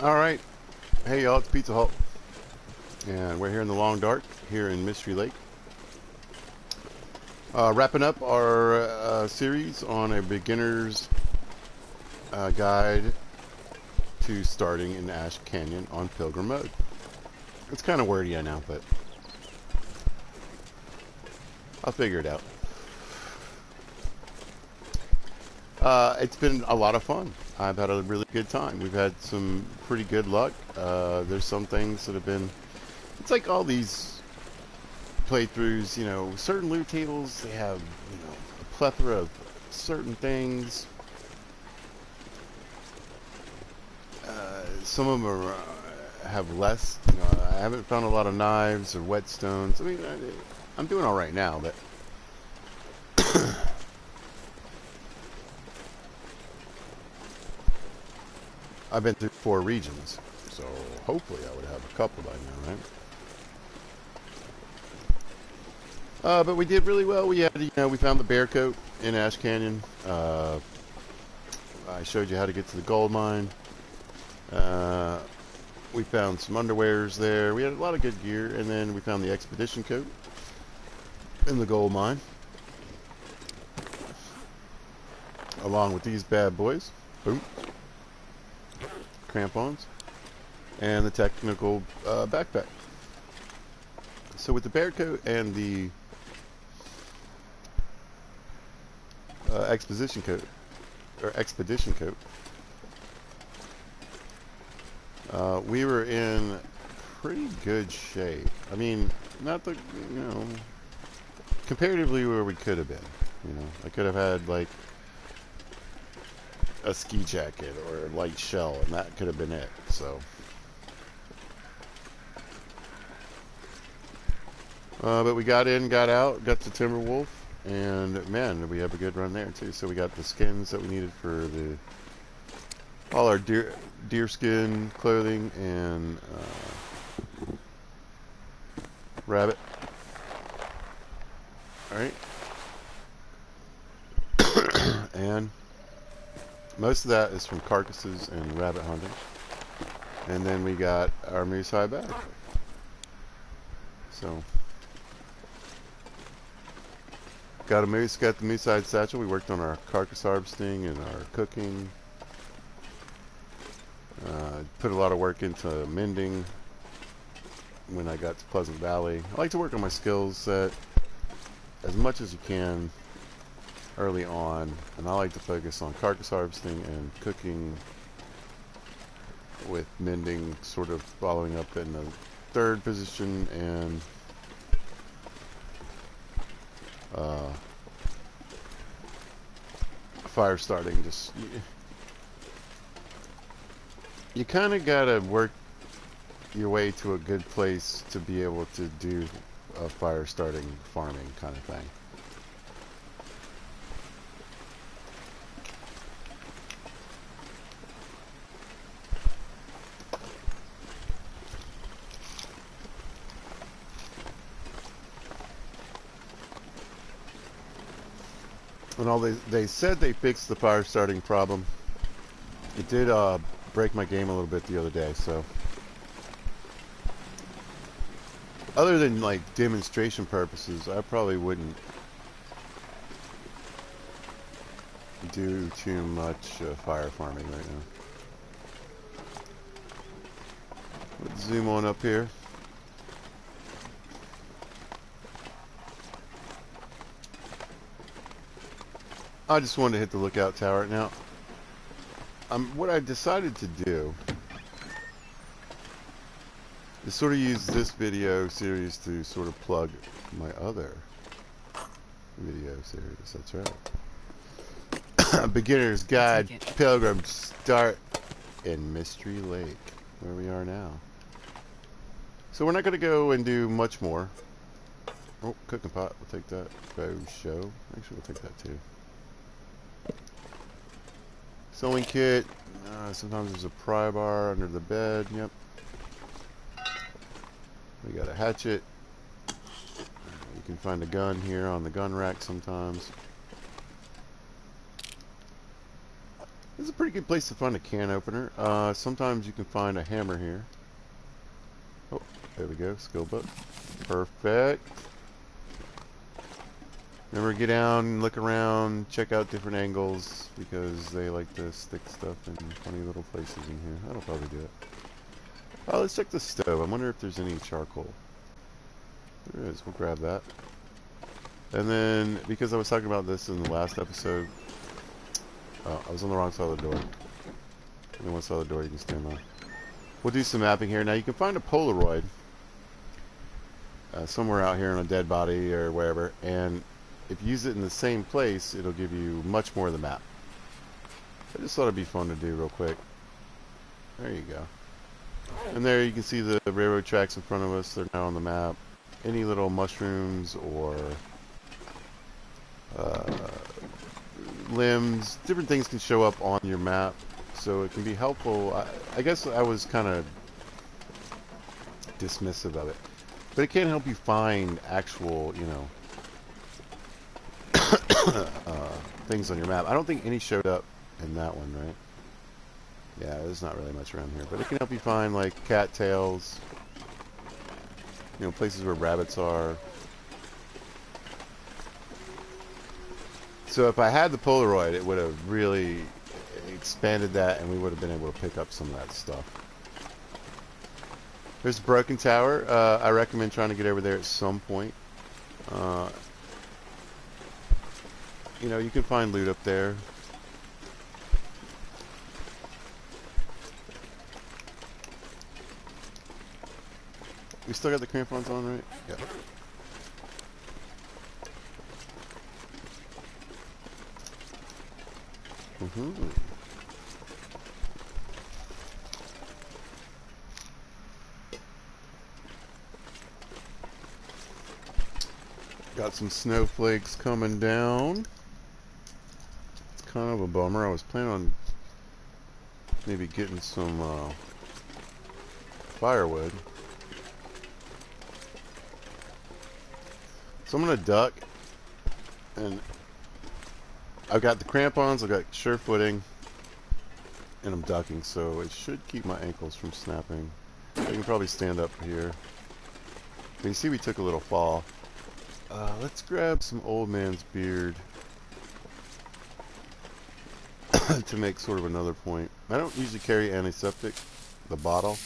Alright, hey y'all, it's Pizza Hut, and we're here in the Long Dark, here in Mystery Lake. Wrapping up our series on a beginner's guide to starting in Ash Canyon on Pilgrim mode. It's kind of wordy, I know, but I'll figure it out. It's been a lot of fun. I've had a really good time. We've had some pretty good luck. There's some things that have been... It's like all these playthroughs, you know, certain loot tables, they have, you know, a plethora of certain things. Some of them are, have less. You know, I haven't found a lot of knives or whetstones. I mean, I'm doing all right now, but... I've been through 4 regions, so hopefully I would have a couple by now, right? But we did really well. We had, you know, we found the bear coat in Ash Canyon. I showed you how to get to the gold mine. We found some underwears there. We had a lot of good gear, and then we found the expedition coat in the gold mine, along with these bad boys. Boom. Crampons, and the technical backpack. So with the bear coat and the expedition coat, we were in pretty good shape. I mean, not the, you know, comparatively where we could have been. You know, I could have had like a ski jacket or a light shell, and that could have been it. So, but we got in, got out, got to Timberwolf, and man, we have a good run there too. So we got the skins that we needed for all our deer skin clothing and rabbit. All right, and most of that is from carcasses and rabbit hunting. And then we got our moose hide bag. So, got a moose, got the moose hide satchel. We worked on our carcass harvesting and our cooking. Put a lot of work into mending when I got to Pleasant Valley. I like to work on my skill set as much as you can early on, and I like to focus on carcass harvesting and cooking, with mending sort of following up in the 3rd position, and fire starting. Just you kind of gotta work your way to a good place to be able to do a fire starting farming kind of thing. And all they said they fixed the fire starting problem. It did break my game a little bit the other day, so other than like demonstration purposes, I probably wouldn't do too much fire farming right now. Let's zoom on up here. I just wanted to hit the lookout tower. Now, what I decided to do is sort of use this video series to sort of plug my other video series. That's right. Beginner's Guide, Pilgrim, start in Mystery Lake, where we are now. So we're not going to go and do much more. Oh, cooking pot. We'll take that. Bow show. Actually, we'll take that too. Sewing kit. Sometimes there's a pry bar under the bed. Yep. We got a hatchet. You can find a gun here on the gun rack sometimes. This It's a pretty good place to find a can opener. Sometimes you can find a hammer here. Oh, there we go. Skill book. Perfect. Remember, get down, look around, check out different angles, because they like to stick stuff in funny little places in here. That'll probably do it. Oh, let's check the stove. I wonder if there's any charcoal. There is. We'll grab that. And then, because I was talking about this in the last episode, I was on the wrong side of the door. Only one side of the door you can stand on. We'll do some mapping here. Now, you can find a Polaroid somewhere out here on a dead body or wherever, and if you use it in the same place, it'll give you much more of the map. I just thought it'd be fun to do real quick. There you go. And there you can see the railroad tracks in front of us. They're now on the map. Any little mushrooms or limbs, different things can show up on your map. So it can be helpful. I guess I was kind of dismissive of it. But it can help you find actual, you know, things on your map. I don't think any showed up in that one, right? Yeah, there's not really much around here, but it can help you find like cattails, you know, places where rabbits are. So if I had the Polaroid, it would have really expanded that, and we would have been able to pick up some of that stuff. There's a broken tower. I recommend trying to get over there at some point. You know, you can find loot up there. We still got the crampons on, right? Yeah. Got some snowflakes coming down. It's kind of a bummer. I was planning on maybe getting some firewood. So I'm going to duck, and I've got the crampons, I've got sure footing, and I'm ducking, so it should keep my ankles from snapping. I can probably stand up here. But you see we took a little fall. Let's grab some old man's beard to make sort of another point. I don't usually carry antiseptic, the bottle.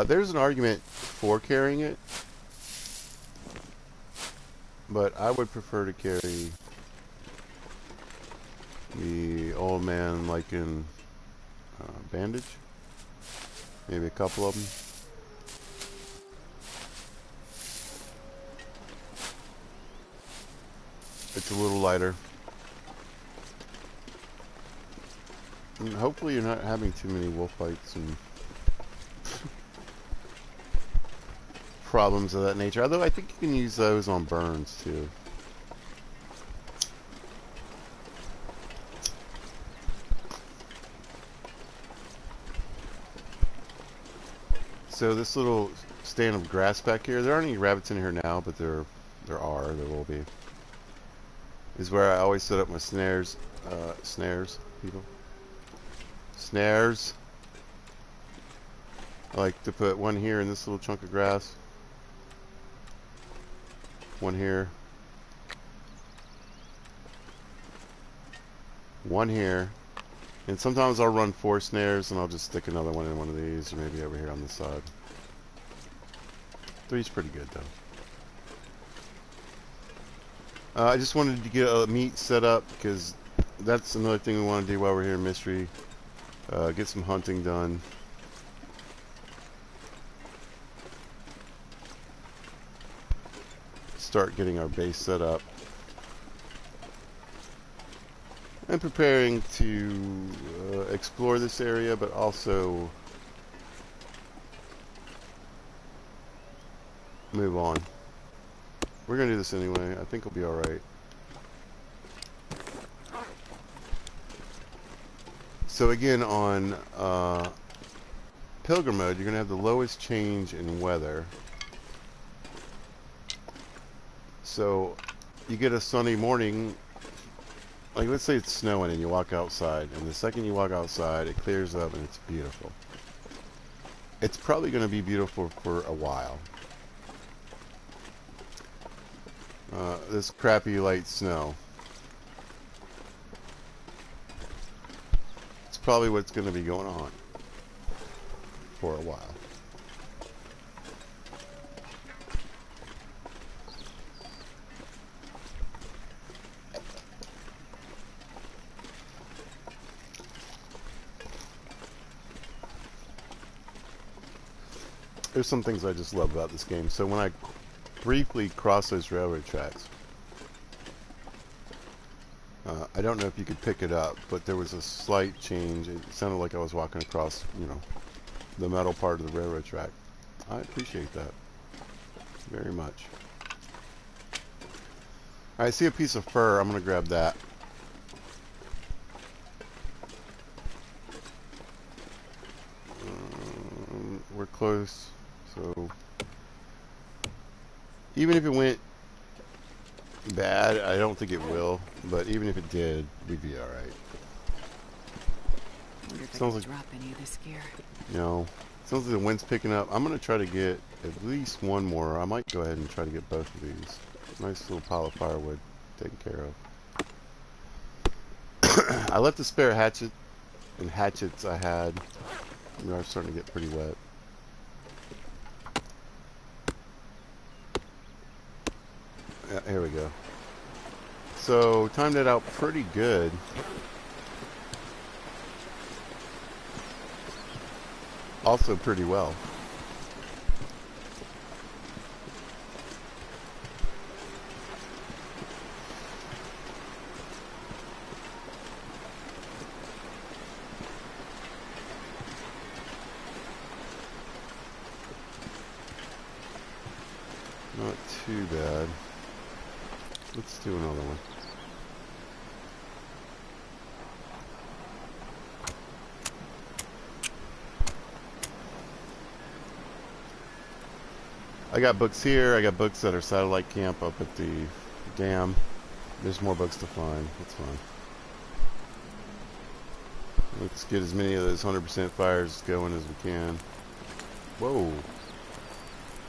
There's an argument for carrying it, but I would prefer to carry the old man lichen bandage. Maybe a couple of them. It's a little lighter. And hopefully you're not having too many wolf fights and problems of that nature. Although I think you can use those on burns too. So this little stand of grass back here, there aren't any rabbits in here now, but there will be. Is where I always set up my snares, people. Snares. I like to put one here in this little chunk of grass. One here. One here. And sometimes I'll run 4 snares and I'll just stick another one in one of these, or maybe over here on the side. 3's pretty good though. I just wanted to get a meat set up because that's another thing we want to do while we're here in Mystery. Get some hunting done. Start getting our base set up. And preparing to explore this area, but also move on. We're going to do this anyway. I think it'll be alright. So again, on Pilgrim mode, you're going to have the lowest change in weather. So you get a sunny morning like, let's say it's snowing and you walk outside, and the second you walk outside, it clears up and it's beautiful. It's probably going to be beautiful for a while. This crappy light snow. It's probably what's going to be going on for a while. There's some things I just love about this game. So when I briefly crossed those railroad tracks, I don't know if you could pick it up, but there was a slight change. It sounded like I was walking across, you know, the metal part of the railroad track. I appreciate that very much. Alright, I see a piece of fur. I'm going to grab that. We're close. So even if it went bad, I don't think it will, but even if it did, we'd be alright. Sounds like drop any of this gear. You know, sounds like the wind's picking up. I'm gonna try to get at least one more. I might go ahead and try to get both of these. Nice little pile of firewood taken care of. I left the spare hatchet and hatchets I had. They are starting to get pretty wet. Yeah, here we go. So timed it out pretty good. Also pretty well. Not too bad. Let's do another one. I got books here. I got books at our satellite camp up at the dam. There's more books to find. That's fine. Let's get as many of those 100% fires going as we can. Whoa.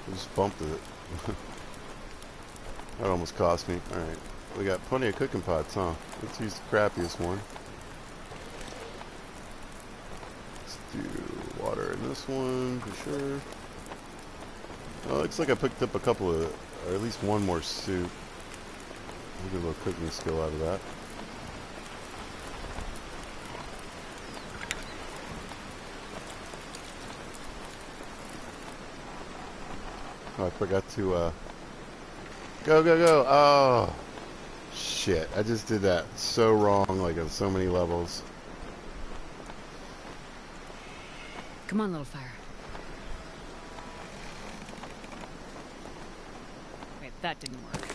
I just bumped it. That almost cost me. Alright. We got plenty of cooking pots, huh? Let's use the crappiest one. Let's do water in this one for sure. Oh, looks like I picked up a couple of, or at least one more soup. I'll get a little cooking skill out of that. Oh, I forgot to, go, go, go! Oh! Shit, I just did that so wrong, like on so many levels. Come on, little fire. Wait, that didn't work.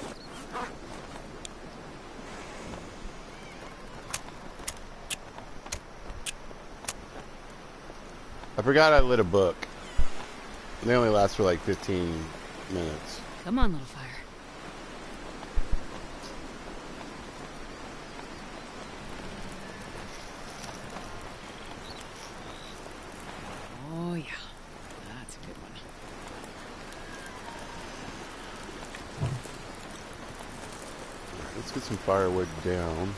I forgot I lit a book. And they only last for like 15 minutes. Come on, little fire. Oh, yeah. That's a good one. Alright, let's get some firewood down.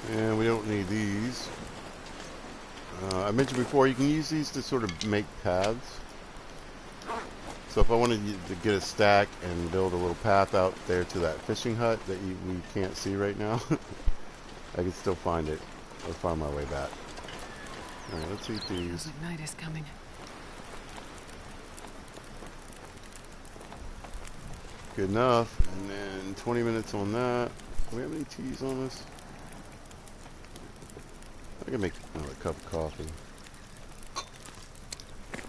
And we don't need these. I mentioned before, you can use these to sort of make paths. So if I wanted to get a stack and build a little path out there to that fishing hut that we can't see right now, I can still find it or find my way back. Alright, let's eat these. Feels like night is coming. Good enough. And then 20 minutes on that. Do we have any teas on us? I can make another cup of coffee.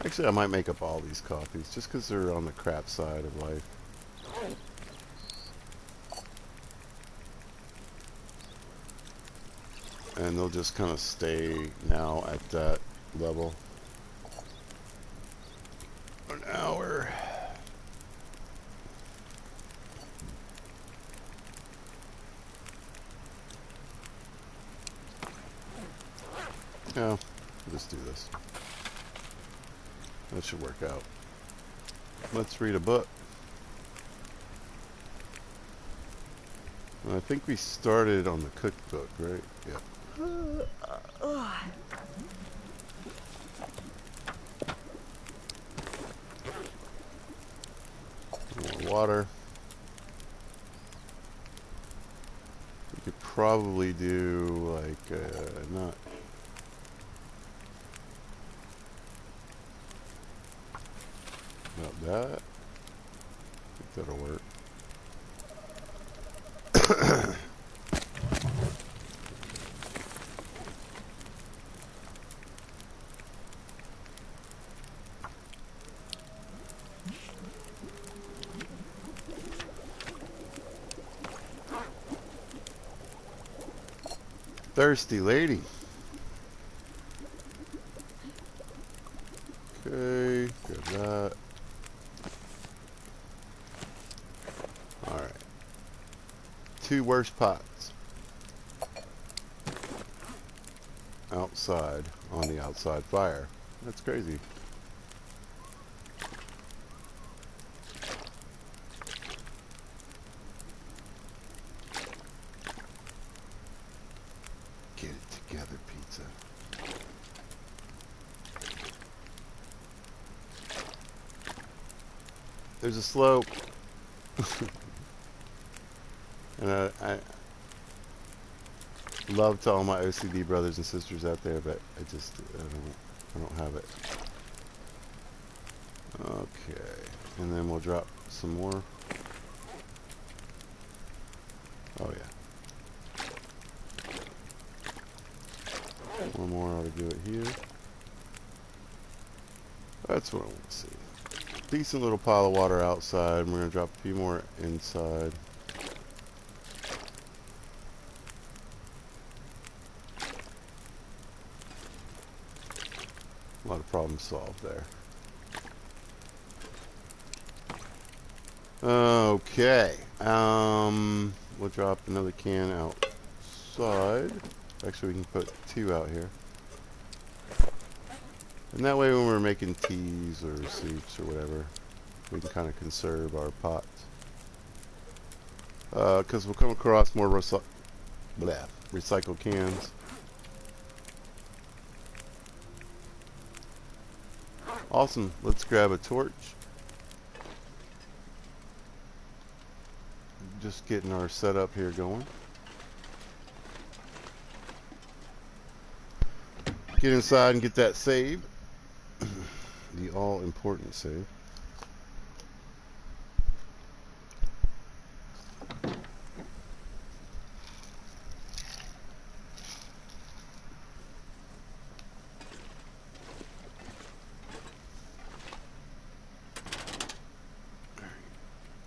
Actually, I might make up all these coffees just because they're on the crap side of life. and they'll just kind of stay now at that level. An hour. Yeah, we'll just do this. That should work out. Let's read a book. I think we started on the cookbook, right? Yeah. More water. We could probably do like not. About that. I think that'll work. Thirsty lady. Okay, grab that. Alright. 2 worse pots. Outside, on the outside fire. That's crazy. Get it together, pizza. There's a slope. And I love to all my OCD brothers and sisters out there, but I don't have it. Okay, and then we'll drop some more. Oh yeah. One more ought to do it here. That's what I want to see. Decent little pile of water outside, and we're going to drop a few more inside. A lot of problems solved there. Okay. We'll drop another can outside. Actually, we can put 2 out here. And that way when we're making teas or soups or whatever, we can kind of conserve our pots. Because we'll come across more recycled cans. Awesome. Let's grab a torch. Just getting our setup here going. Get inside and get that save. The all-important save.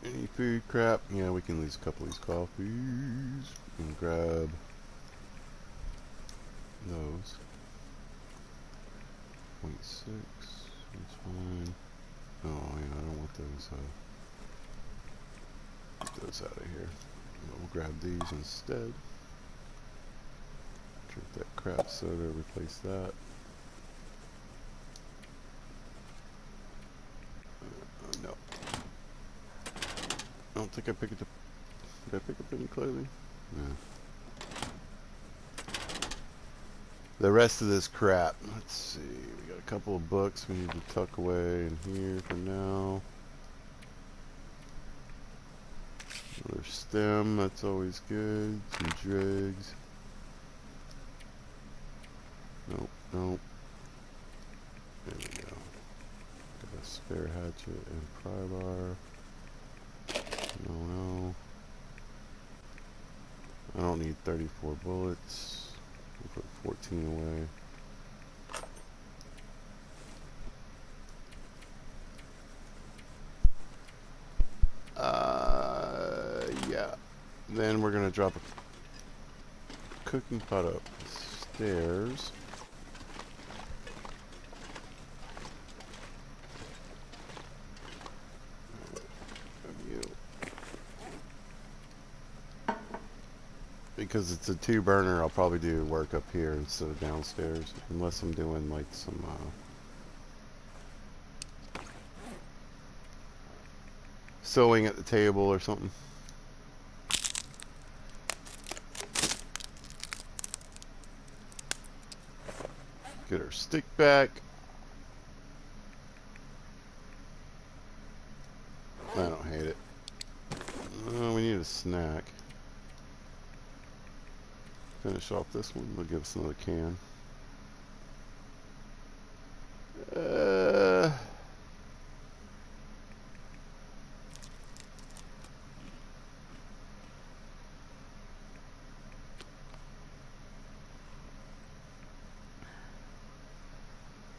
Any food crap? Yeah, we can use a couple of these coffees and grab those. 0.6. That's fine. Oh, yeah, I don't want those. Get those out of here. We'll grab these instead. Drink that crap soda, replace that. No. I don't think I picked it up. Did I pick up any clothing? No. The rest of this crap. Let's see. We got a couple of books we need to tuck away in here for now. Another stem. That's always good. Some dregs. Nope. Nope. There we go. Got a spare hatchet and pry bar. No. I don't need 34 bullets. We'll put 14 away. Yeah. Then we're gonna drop a cooking pot up. stairs. Because it's a 2-burner, I'll probably do work up here instead of downstairs, unless I'm doing like some sewing at the table or something. Get our stick back. I don't hate it. We need a snack. Finish off this one. They'll give us another can.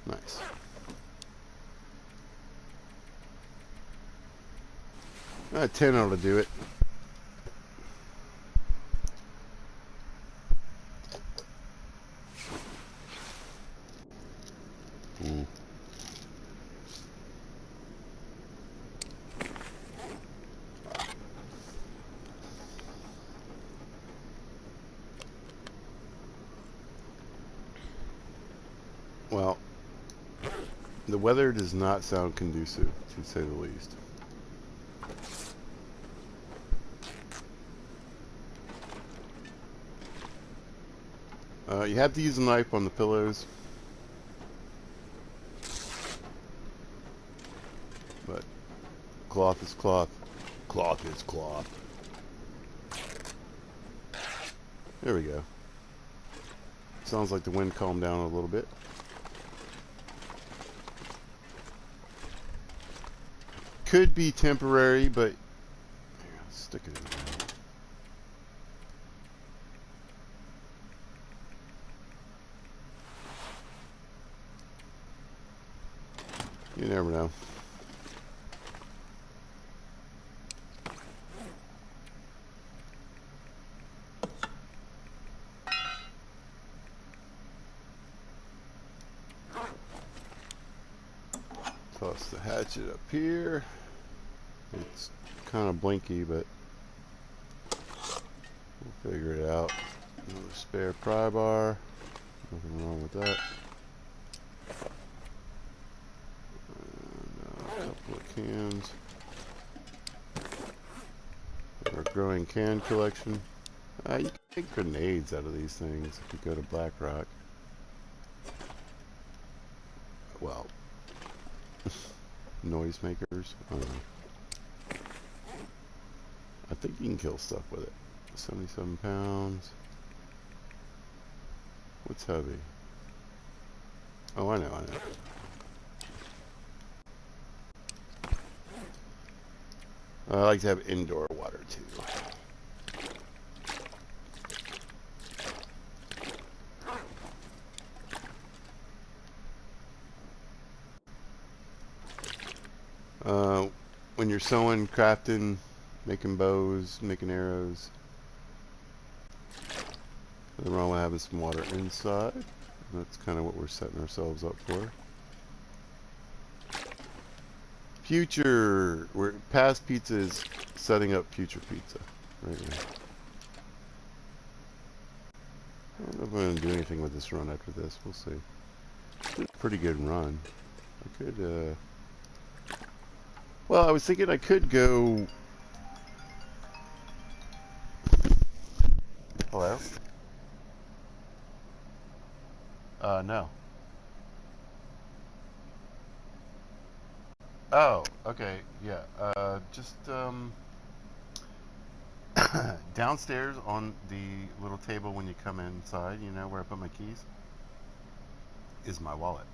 Nice. 10 ought to do it. Well, the weather does not sound conducive, to say the least. You have to use a knife on the pillows, but cloth is cloth. Cloth is cloth. There we go. Sounds like the wind calmed down a little bit. Could be temporary, but here, stick it in there. You never know. Toss the hatchet up here. It's kind of blinky, but we'll figure it out. Another spare pry bar. Nothing wrong with that. And a couple of cans. Our growing can collection. You can make grenades out of these things if you go to Black Rock. Well, noisemakers. I don't know. I think you can kill stuff with it. 77 pounds. What's heavy? Oh, I know. I like to have indoor water too. When you're sewing, crafting, making bows, making arrows, nothing wrong with having some water inside. That's kind of what we're setting ourselves up for. Future, we're past pizza is setting up future pizza right now. I don't know if I'm going to do anything with this run after this. We'll see. It's a pretty good run. I could, well, I was thinking I could go... Hello? No. Oh, okay, yeah. Just, downstairs on the little table when you come inside, you know, where I put my keys, is my wallet.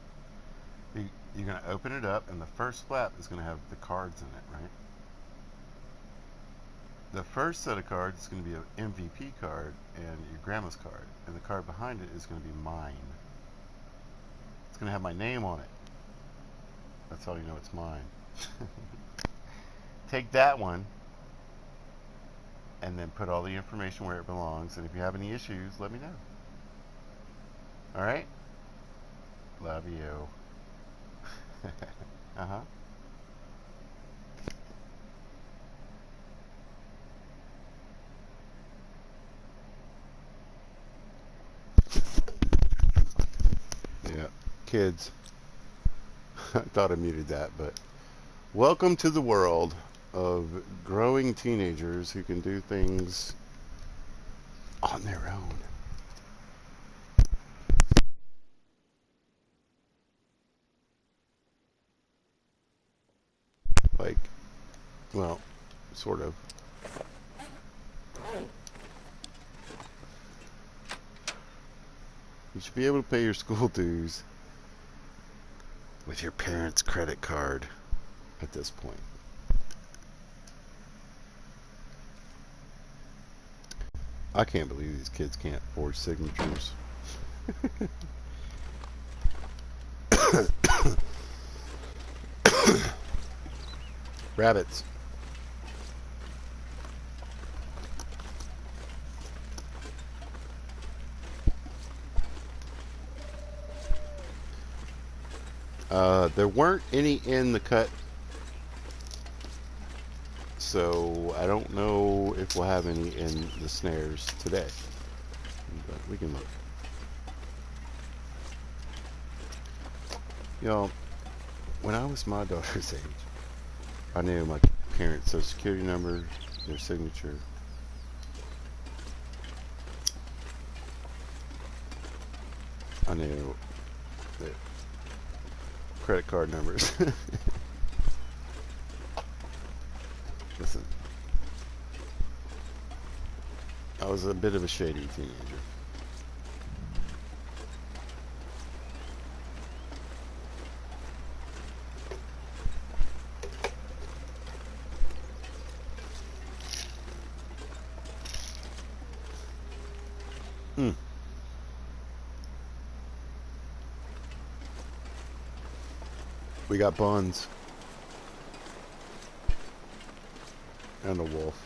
You're going to open it up, and the first flap is going to have the cards in it, right? The first set of cards is going to be an MVP card and your grandma's card, and the card behind it is going to be mine. It's going to have my name on it. That's how you know it's mine. Take that one and then put all the information where it belongs, and if you have any issues, let me know. Alright? Love you. Uh-huh. Yeah. Kids. I thought I muted that, but welcome to the world of growing teenagers who can do things on their own. Like, well, sort of. You should be able to pay your school dues with your parents' credit card at this point. I can't believe these kids can't forge signatures. Rabbits. There weren't any in the cut, so I don't know if we'll have any in the snares today. But we can look. You know, when I was my daughter's age, I knew my parents' social security number, their signature. I knew their credit card numbers. Listen, I was a bit of a shady teenager. We got buns and a wolf.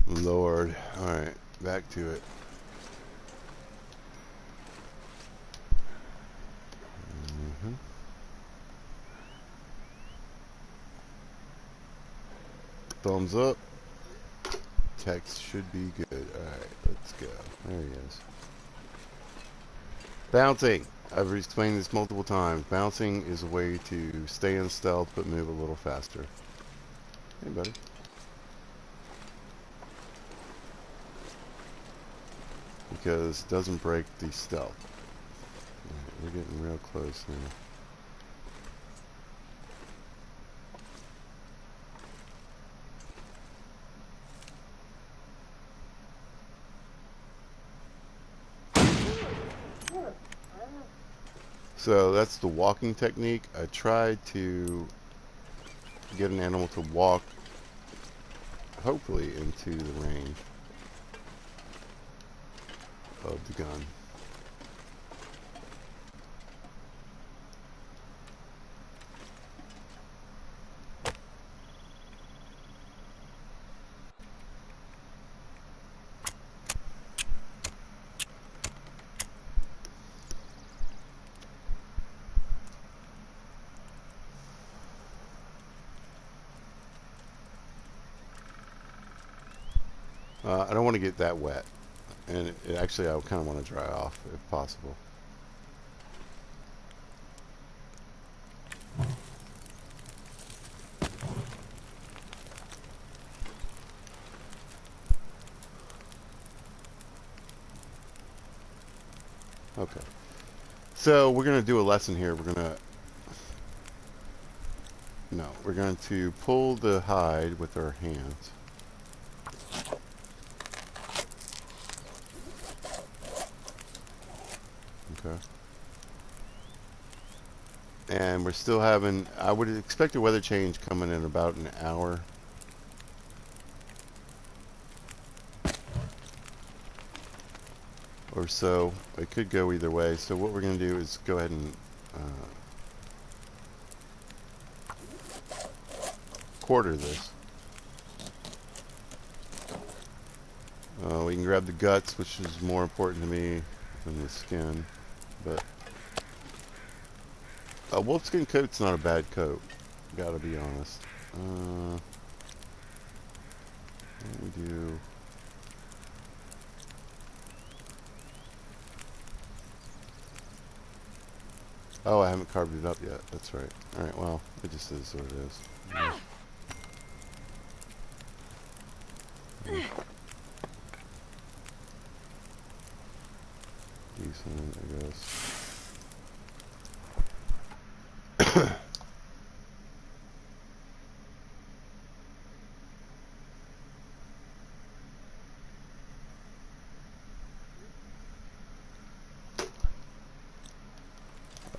Lord. Alright, back to it. Thumbs up. Text should be good. Alright, let's go. There he is. Bouncing. I've explained this multiple times. Bouncing is a way to stay in stealth but move a little faster. Hey, buddy. Because it doesn't break the stealth. Right, we're getting real close now. So that's the walking technique. I tried to get an animal to walk, hopefully, into the range of the gun. I don't want to get that wet. And actually, I kind of want to dry off if possible. Okay. So we're going to do a lesson here. We're going to pull the hide with our hands. Okay. And we're still having, I would expect a weather change coming in about an hour. Or so. It could go either way. So what we're going to do is go ahead and quarter this. We can grab the guts, which is more important to me than the skin. But a wolfskin coat's not a bad coat. Gotta be honest. What we do? Oh, I haven't carved it up yet. That's right. All right. Well, it just is what it is. Yeah. Decent, I guess.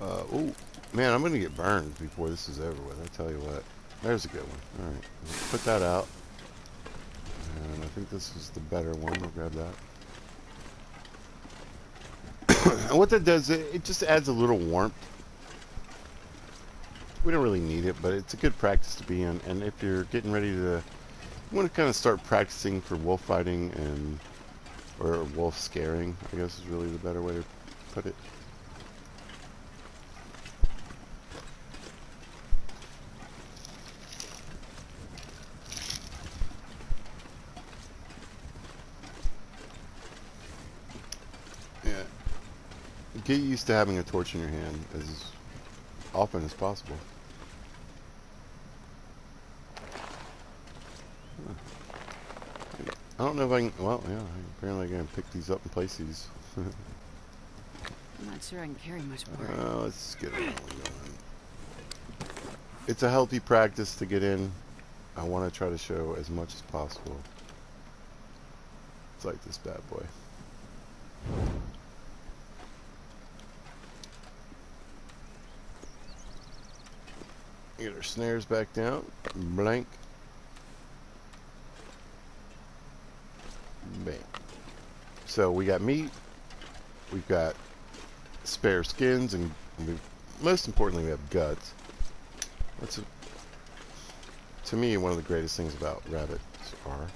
Oh, man, I'm gonna get burned before this is over with. I tell you what. There's a good one. All right, let's put that out. And I think this is the better one. We'll grab that. And what that does, it just adds a little warmth. We don't really need it, but it's a good practice to be in. And if you're getting ready to, you want to kind of start practicing for wolf fighting or wolf scaring, I guess is really the better way to put it. Yeah. Get used to having a torch in your hand as often as possible. Huh. I don't know if I can, well, yeah, apparently I can pick these up and place these. I'm not sure I can carry much more. Let's get it going. It's a healthy practice to get in. I want to try to show as much as possible. It's like this bad boy. Get our snares back down. Blank. Bam. So we got meat. We've got spare skins, and most importantly, we have guts. That's to me one of the greatest things about rabbits are.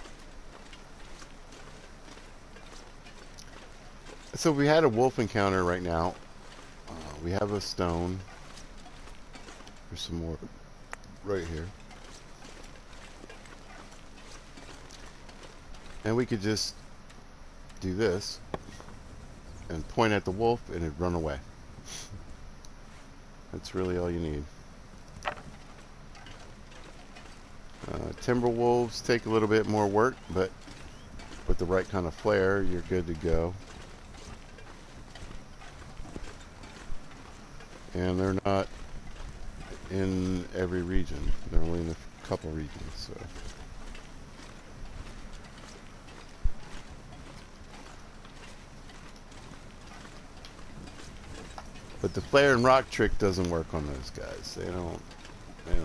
So we had a wolf encounter right now. We have a stone. There's some more right here. And we could just do this and point at the wolf and it'd run away. That's really all you need. Timber wolves take a little bit more work, but with the right kind of flare, you're good to go. And they're not in every region. They're only in a couple regions. So. But the flare and rock trick doesn't work on those guys. They don't care.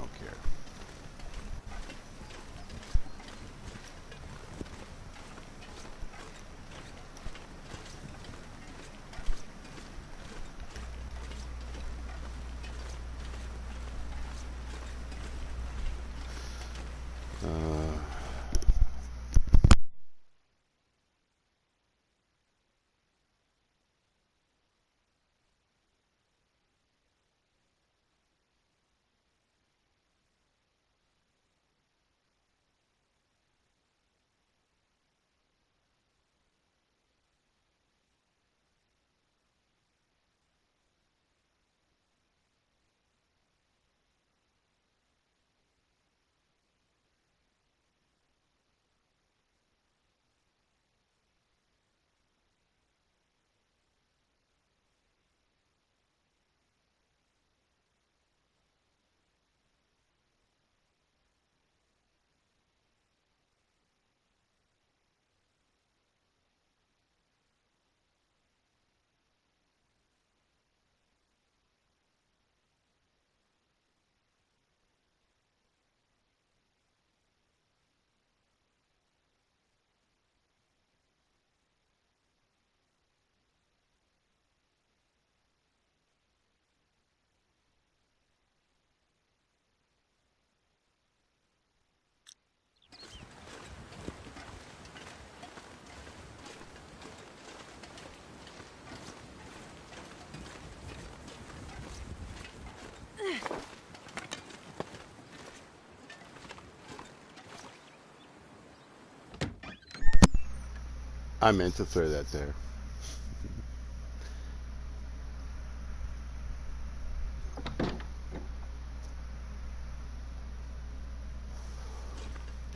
I meant to throw that there.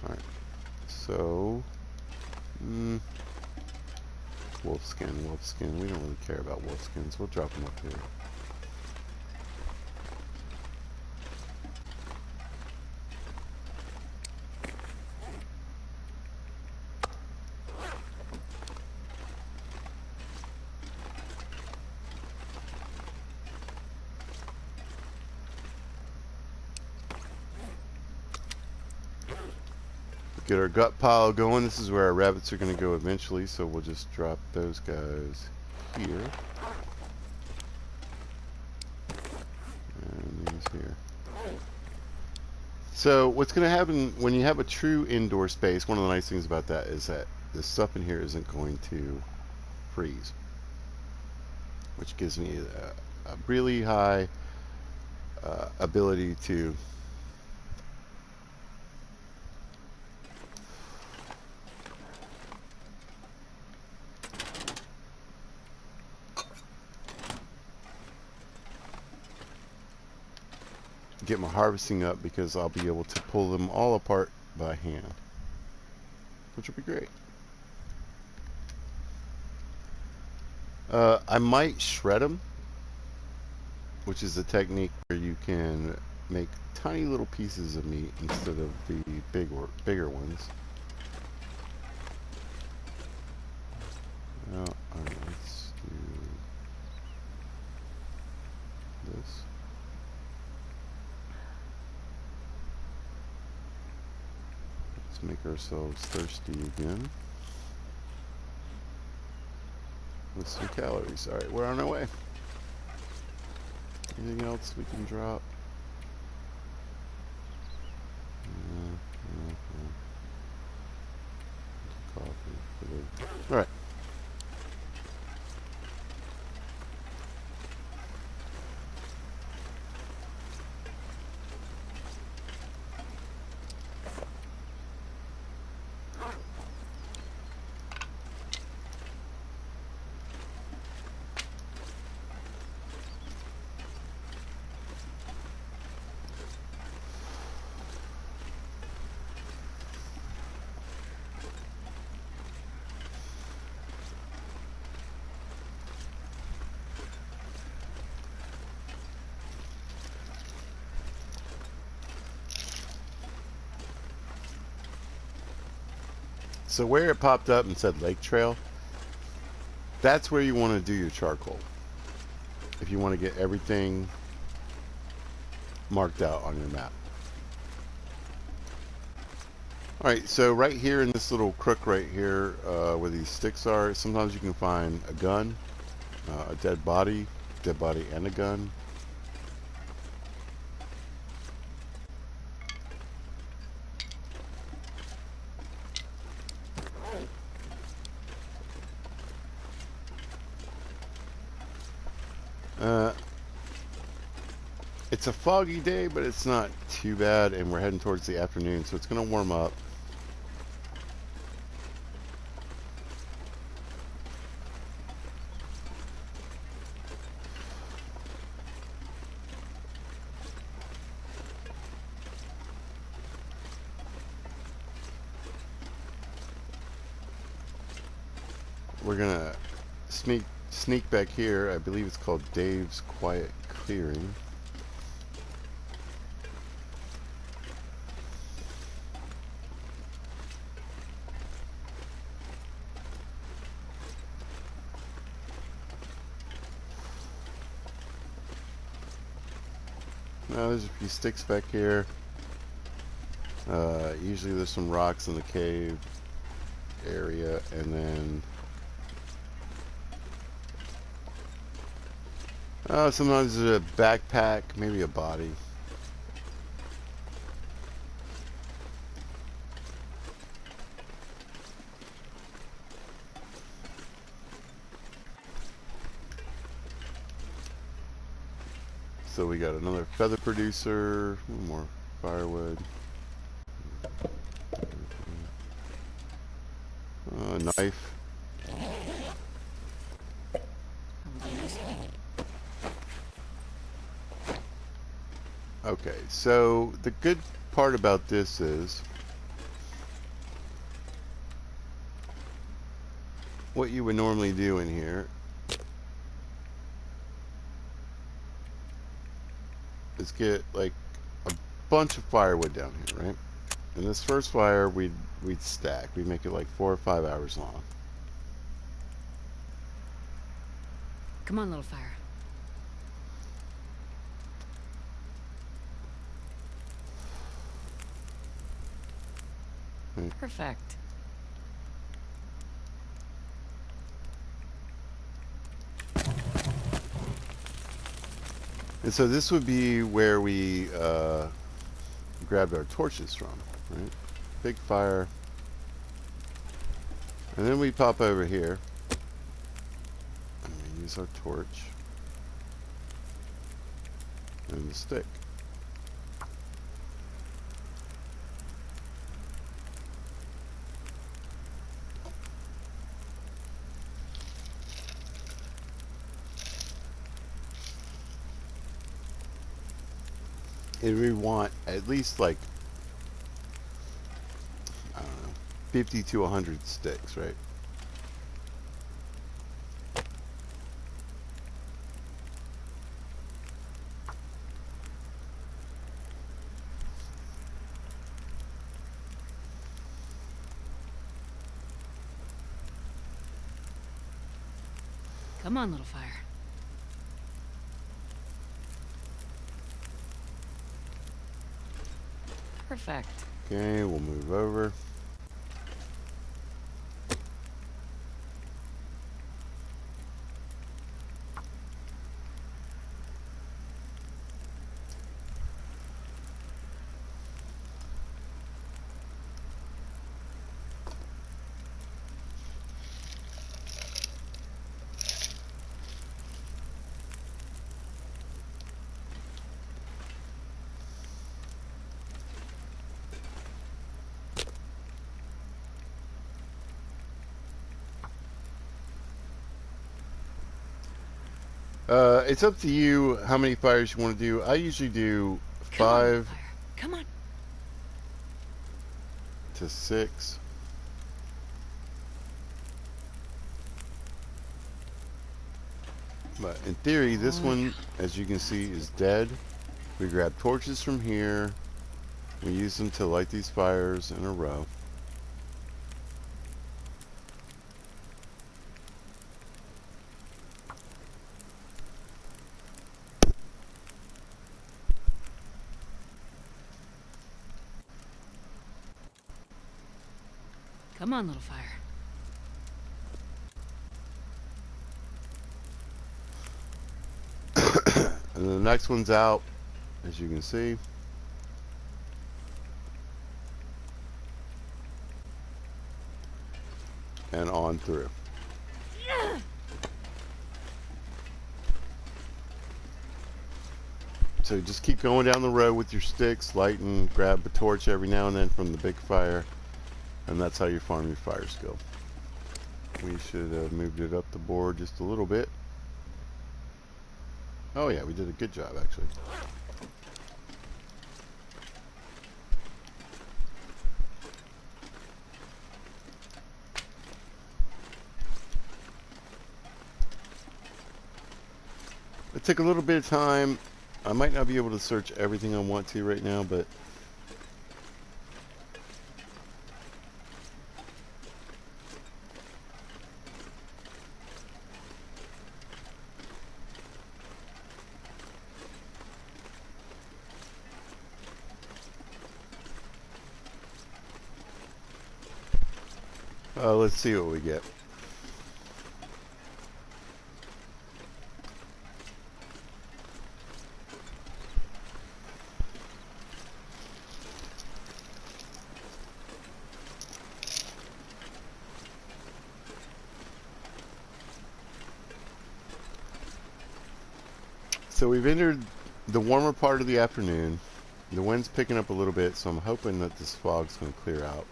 Alright. So, wolf skin, wolf skin. We don't really care about wolf skins. We'll drop them up here. Get our gut pile going. This is where our rabbits are going to go eventually, so we'll just drop those guys here. And these here. So what's going to happen when you have a true indoor space, one of the nice things about that is that the stuff in here isn't going to freeze, which gives me a really high ability to get my harvesting up, because I'll be able to pull them all apart by hand, which will be great. I might shred them, which is a technique where you can make tiny little pieces of meat instead of the bigger ones. Well, alright, let's do this. Let's make ourselves thirsty again with some calories. Alright, we're on our way. Anything else we can drop? Coffee. Alright. So where it popped up and said Lake Trail, that's where you want to do your charcoal. If you want to get everything marked out on your map. Alright, so right here in this little crook right here, where these sticks are, sometimes you can find a gun, a dead body and a gun. It's a foggy day, but it's not too bad, and we're heading towards the afternoon, so it's going to warm up. We're going to sneak back here. I believe it's called Dave's Quiet Clearing. Now there's a few sticks back here. Usually there's some rocks in the cave area, and then sometimes there's a backpack, maybe a body. So we got another feather producer, more firewood, a knife. Okay, so the good part about this is what you would normally do in here is get like a bunch of firewood down here, right? And this first fire we'd stack. We'd make it like 4 or 5 hours long. Come on, little fire. Right? Perfect. And so this would be where we grabbed our torches from, right? Big fire. And then we pop over here and we use our torch and the stick. And we want at least like, I don't know, 50 to 100 sticks, right? Come on, little fire. Perfect. Okay, we'll move over. It's up to you how many fires you want to do. I usually do Come on, little 5 fire. Come on. to 6. But in theory, this Oh, one, yeah. as you can see, is dead. We grab torches from here. We use them to light these fires in a row. Come on, little fire. And then the next one's out, as you can see. And on through. So just keep going down the road with your sticks, lighting, grab a torch every now and then from the big fire, and that's how you farm your fire skill. We should have moved it up the board just a little bit. Oh yeah, we did a good job actually. It took a little bit of time. I might not be able to search everything I want to right now, but let's see what we get. So we've entered the warmer part of the afternoon. The wind's picking up a little bit, so I'm hoping that this fog's going to clear out.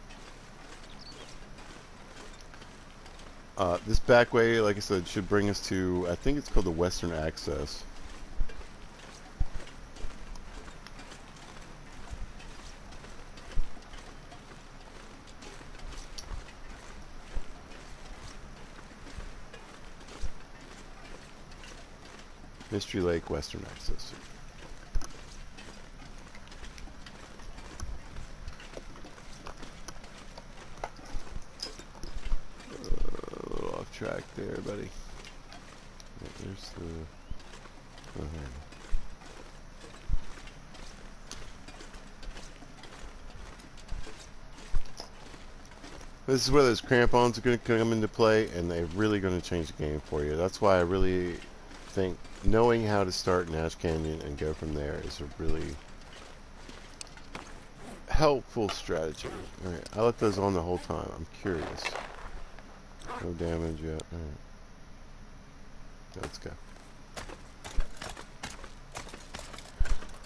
This back way, like I said, should bring us to, I think it's called the Western Access. Mystery Lake, Western Access. A little off track there, buddy. Yeah, there's the... This is where those crampons are going to come into play, and they're really going to change the game for you. That's why I really think knowing how to start Nash Canyon and go from there is a really helpful strategy. Alright, I left those on the whole time. I'm curious. No damage yet. Alright. Let's go.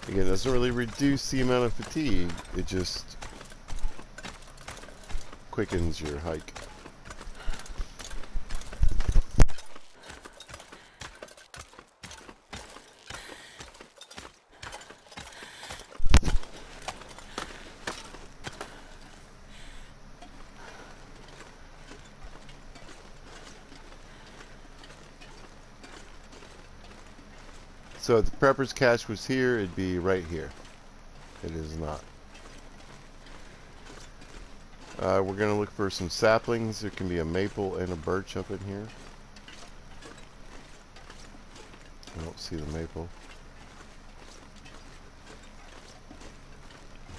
Again, it doesn't really reduce the amount of fatigue. It just quickens your hike. So if the prepper's cache was here, it'd be right here. It is not. We're going to look for some saplings. There can be a maple and a birch up in here. I don't see the maple.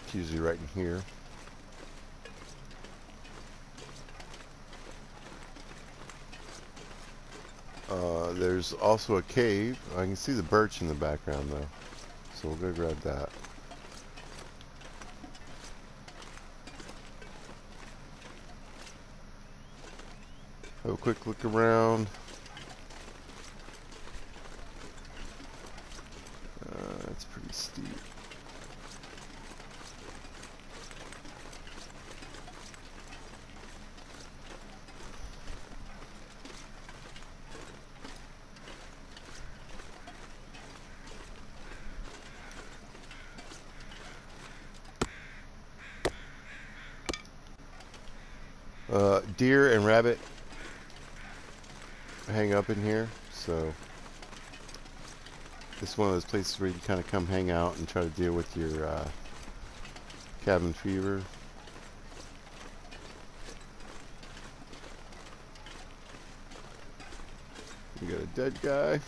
It's usually right in here. There's also a cave. I can see the birch in the background though. So we'll go grab that. Have a quick look around. It's pretty steep. Deer and rabbit hang up in here, so this is one of those places where you can kind of come hang out and try to deal with your cabin fever. We got a dead guy.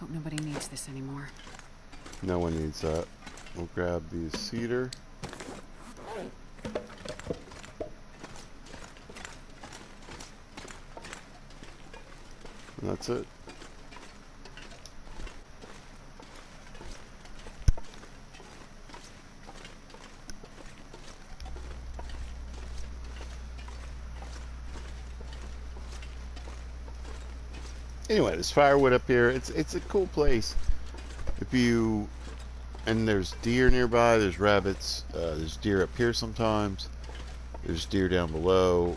Hope nobody needs this anymore. No one needs that. We'll grab the cedar. And that's it. Anyway, there's firewood up here. It's a cool place. If you and there's deer nearby. There's rabbits. There's deer up here sometimes. There's deer down below.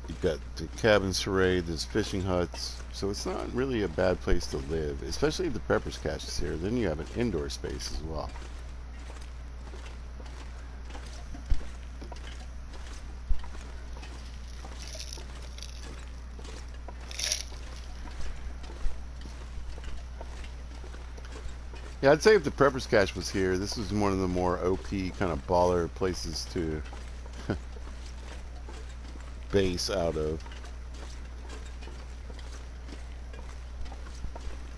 You've got the cabins to raid. There's fishing huts. So it's not really a bad place to live, especially if the prepper's cache is here. Then you have an indoor space as well. Yeah, I'd say if the prepper's cache was here, this is one of the more OP kind of baller places to base out of.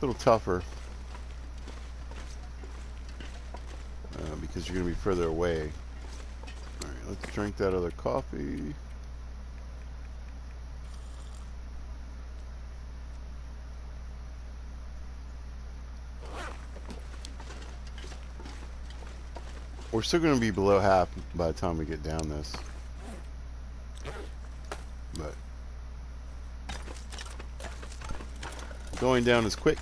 A little tougher because you're going to be further away. Alright, let's drink that other coffee. We're still going to be below half by the time we get down this. But going down is quick.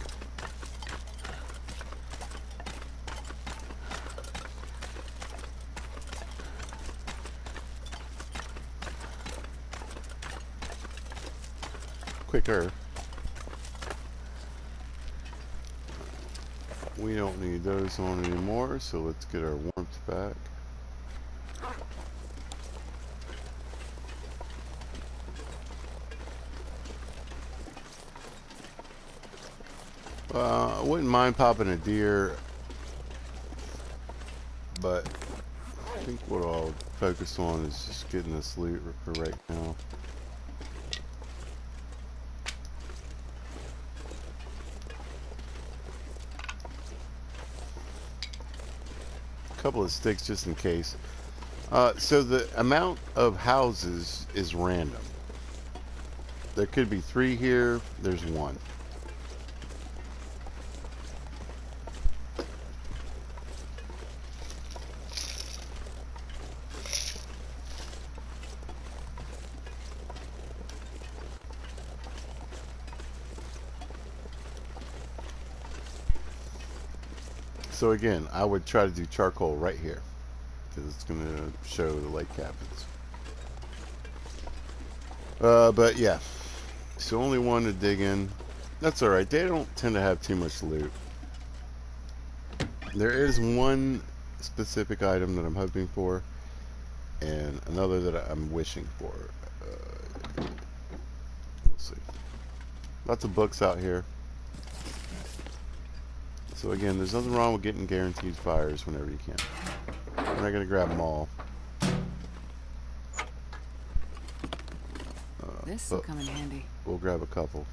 Quicker. We don't need those on anymore, so let's get our warmth back. I wouldn't mind popping a deer, but I think what I'll focus on is just getting this loot for right now. A couple of sticks just in case. So the amount of houses is random. There could be 3 here, there's 1. So again, I would try to do charcoal right here, because it's going to show the lake cabins. But yeah, so only 1 to dig in. That's alright, they don't tend to have too much loot. There is 1 specific item that I'm hoping for, and another that I'm wishing for. We'll see. Lots of books out here. So again, there's nothing wrong with getting guaranteed fires whenever you can. We're not going to grab them all. This will come in handy. We'll grab a couple.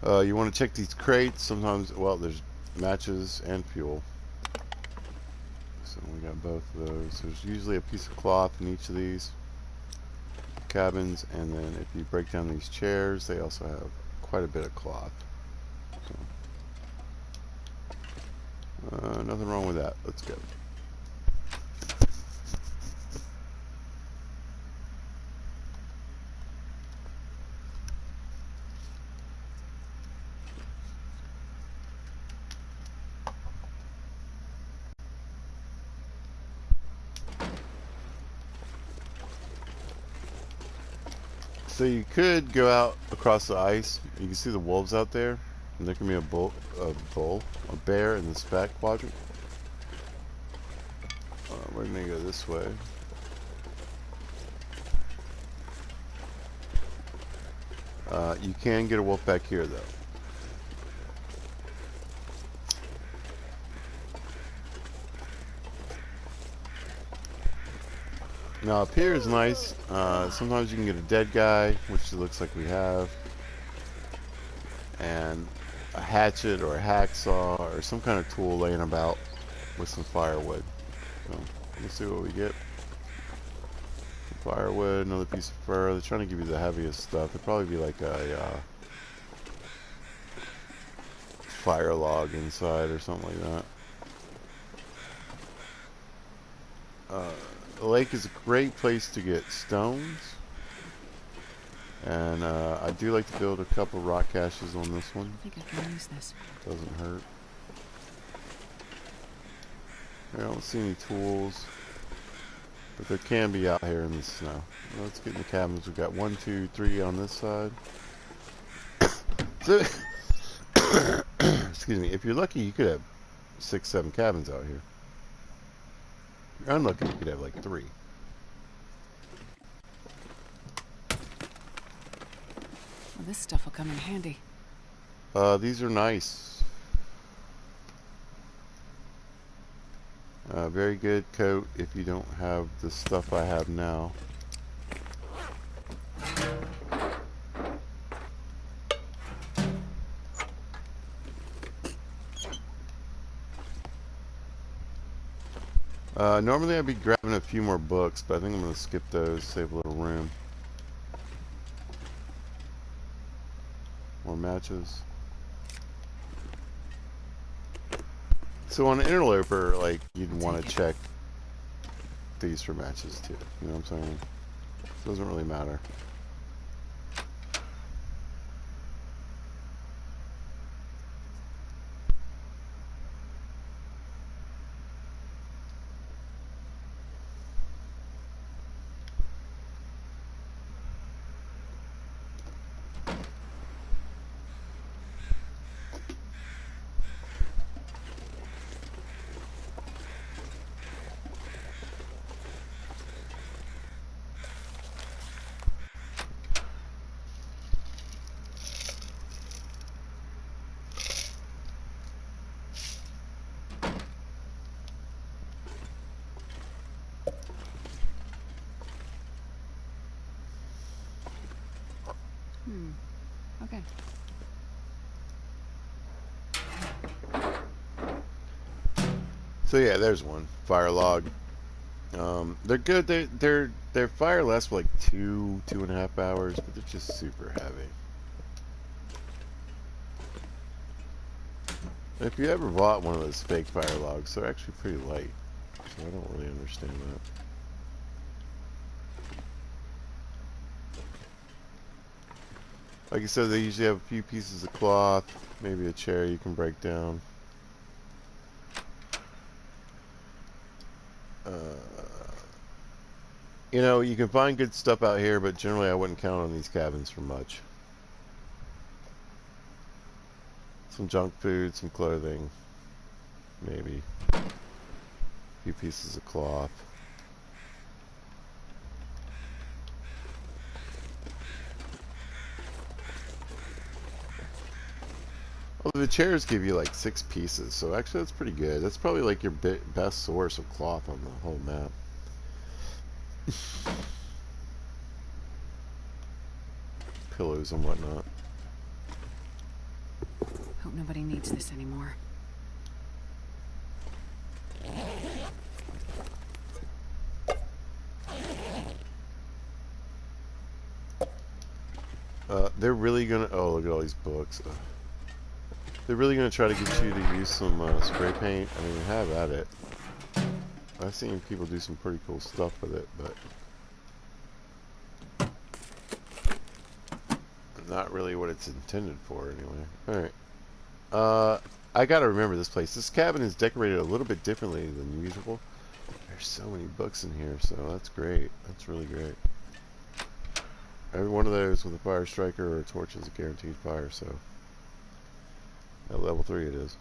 You want to check these crates. Sometimes, well, there's matches and fuel. So we got both of those. There's usually a piece of cloth in each of these cabins, and then if you break down these chairs, they also have quite a bit of cloth. So, nothing wrong with that. Let's go. So you could go out across the ice. You can see the wolves out there, and there can be a bear in this back quadrant. We're gonna go this way. You can get a wolf back here, though. Now up here is nice. Sometimes you can get a dead guy, which it looks like we have, and a hatchet or a hacksaw or some kind of tool laying about with some firewood. So let's see what we get. Some firewood, another piece of fur. They're trying to give you the heaviest stuff. It'd probably be like a fire log inside or something like that. The lake is a great place to get stones, and I do like to build a couple rock caches on this one. I think I can use this. Doesn't hurt. I don't see any tools, but there can be out here in the snow. Let's get in the cabins. We've got 1, 2, 3 on this side. So, excuse me. If you're lucky, you could have 6, 7 cabins out here. If you're unlucky, you could have like 3. Well, this stuff will come in handy. These are nice. Very good coat if you don't have the stuff I have now. Normally I'd be grabbing a few more books, but I think I'm going to skip those, save a little room. More matches. So on an interloper, like, you'd want to check these for matches too. You know what I'm saying? It doesn't really matter. Okay. So yeah, there's one fire log. They're good. Their fire lasts for like 2.5 hours, but they're just super heavy. If you ever bought one of those fake fire logs, they're actually pretty light. So I don't really understand that. Like I said, they usually have a few pieces of cloth, maybe a chair you can break down. You know, you can find good stuff out here, but generally I wouldn't count on these cabins for much. Some junk food, some clothing, maybe a few pieces of cloth. Well, the chairs give you like 6 pieces, so actually that's pretty good. That's probably like your best source of cloth on the whole map. Pillows and whatnot. Hope nobody needs this anymore. They're really gonna. Oh, look at all these books. They're really gonna try to get you to use some spray paint. I mean, have at it. I've seen people do some pretty cool stuff with it, but not really what it's intended for, anyway. All right. I gotta remember this place. This cabin is decorated a little bit differently than usual. There's so many books in here, so that's great. That's really great. Every one of those with a fire striker or a torch is a guaranteed fire, so at level 3 it is.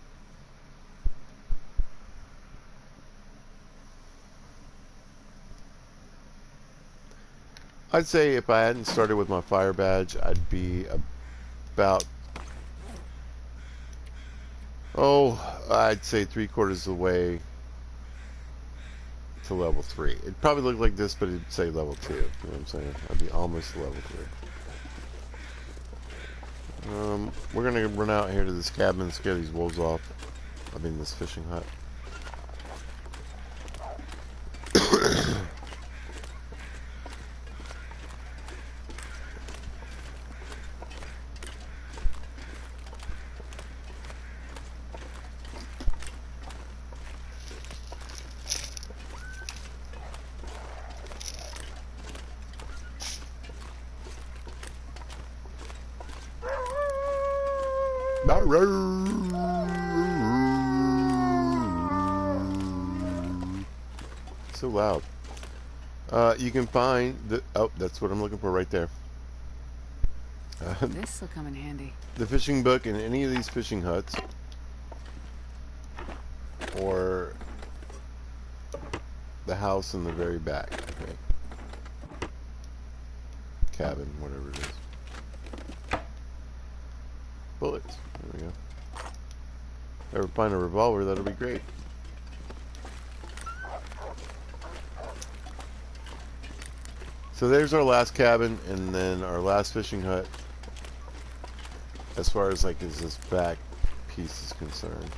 I'd say if I hadn't started with my fire badge, I'd be about, I'd say 3/4 of the way to level 3. It'd probably look like this, but it'd say level 2. You know what I'm saying? I'd be almost level 3. We're gonna run out here to this cabin and scare these wolves off. I mean, this fishing hut. So loud. You can find the. Oh, that's what I'm looking for right there. This will come in handy. The fishing book in any of these fishing huts, or the house in the very back. Okay. Cabin, whatever it is. Bullets. There we go. Ever find a revolver, that'll be great. So there's our last cabin, and then our last fishing hut, as far as like as this back piece is concerned.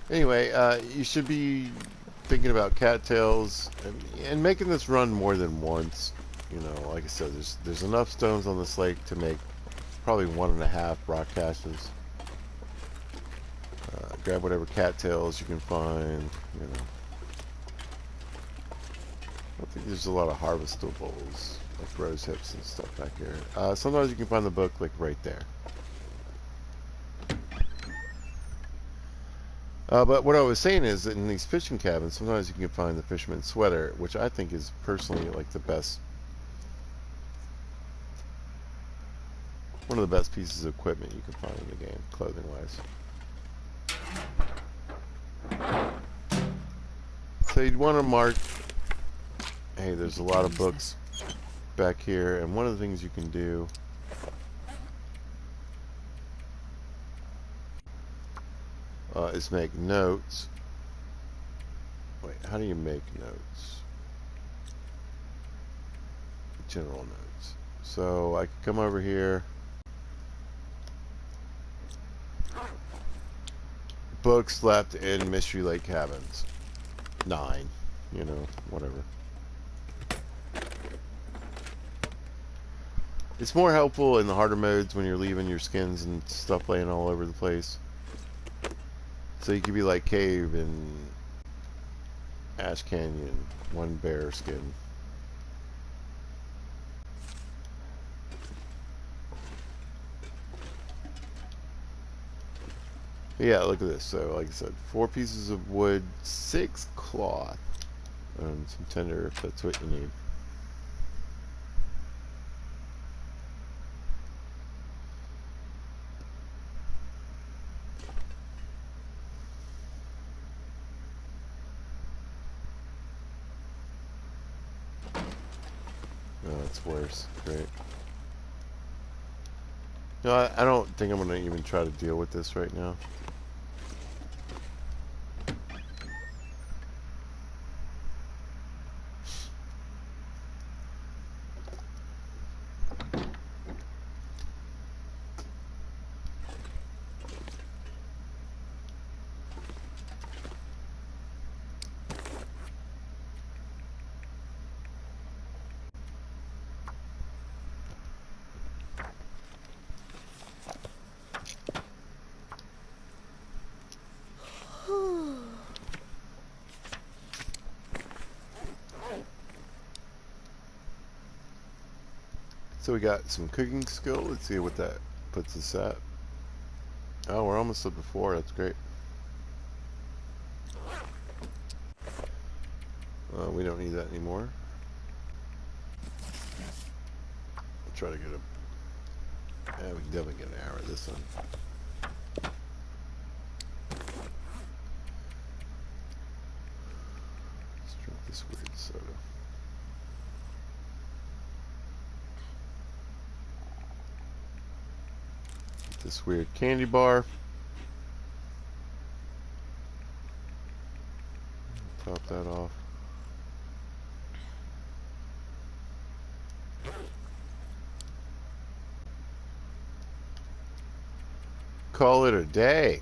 Anyway, you should be thinking about cattails and making this run more than once. You know, like I said, there's enough stones on this lake to make probably 1.5 rock caches. Grab whatever cattails you can find. You know, I don't think there's a lot of harvestables like rose hips and stuff back here. Sometimes you can find the book like right there. But what I was saying is that in these fishing cabins, sometimes you can find the fisherman's sweater, which I think is personally like the best, one of the best pieces of equipment you can find in the game, clothing-wise. So you'd want to mark, hey, there's a lot of books back here, and one of the things you can do is make notes Wait, how do you make notes? General notes. So I could come over here. Books left in Mystery Lake Cabins. 9. You know, whatever. It's more helpful in the harder modes when you're leaving your skins and stuff laying all over the place. So you could be like Cave and Ash Canyon, 1 bear skin. Yeah, look at this. So, like I said, 4 pieces of wood, 6 cloth, and some tinder if that's what you need. Oh, that's worse. Great. No, I don't think I'm going to even try to deal with this right now. So we got some cooking skill. Let's see what that puts us at. Oh, we're almost up to 4. That's great. We don't need that anymore. I'll try to get a... Yeah, we can definitely get an hour of this one. Let's drink this weird soda. Get this weird candy bar. Top that off. Call it a day.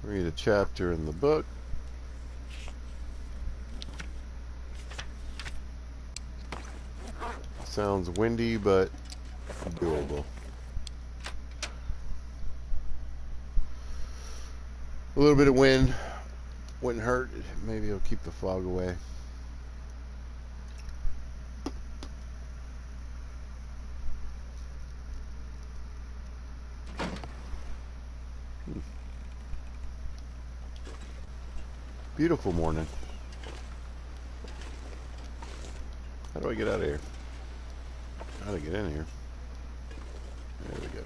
Read a chapter in the book. Sounds windy, but doable. A little bit of wind wouldn't hurt. Maybe it'll keep the fog away. Beautiful morning. How do I get out of here? How do I get in here? There we go.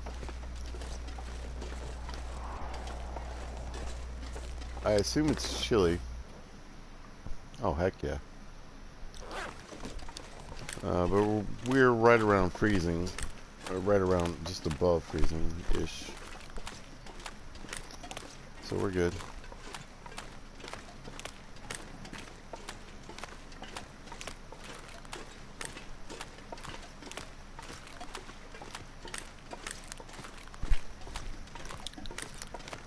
I assume it's chilly. Oh, heck yeah. But we're right around freezing. Or right around just above freezing-ish. So we're good.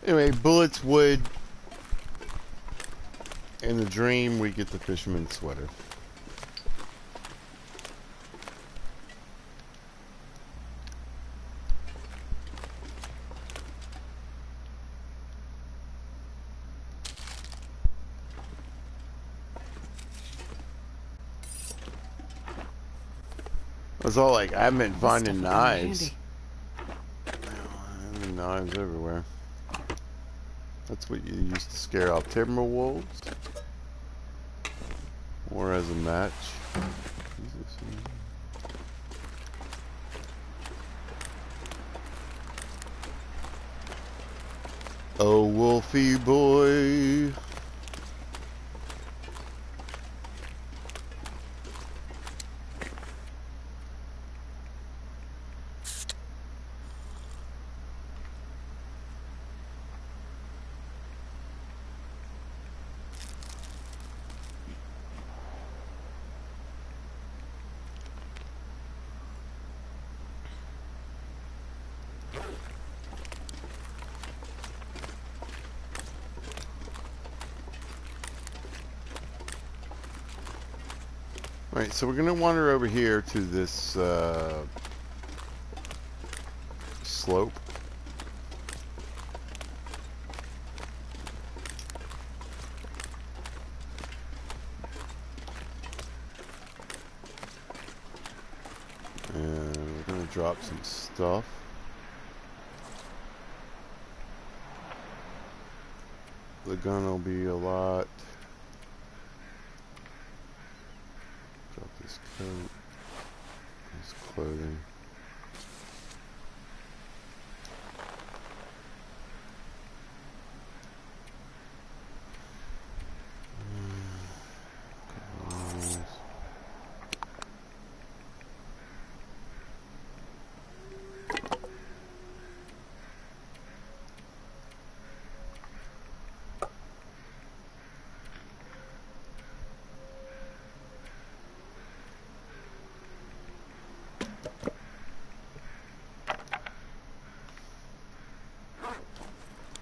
Anyway, bullets, wood, in the dream we get the fisherman's sweater. I was all like, I've been finding knives. I mean, knives everywhere. That's what you used to scare off timber wolves. Or as a match. Jesus. Oh, Wolfie boy. Alright, so we're going to wander over here to this slope. And we're going to drop some stuff. The gun will be a lot. Drop this coat, this clothing.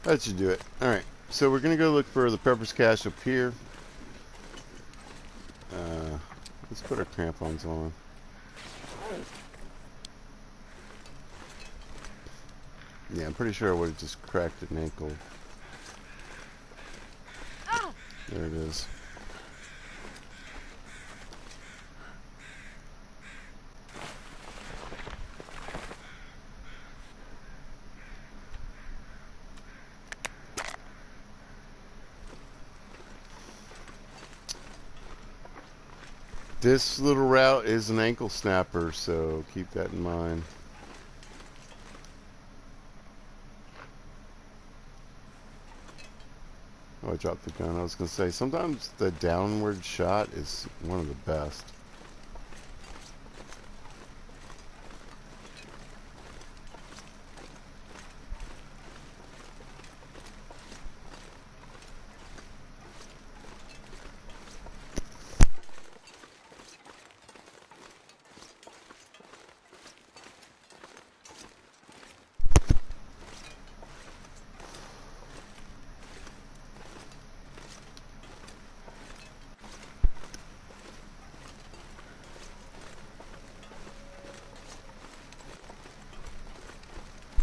That should do it. Alright, so we're going to go look for the Pepper's Cache up here. Let's put our crampons on. Yeah, I'm pretty sure I would have just cracked an ankle. There it is. This little route is an ankle snapper, so keep that in mind. Oh, I dropped the gun. I was going to say, sometimes the downward shot is one of the best.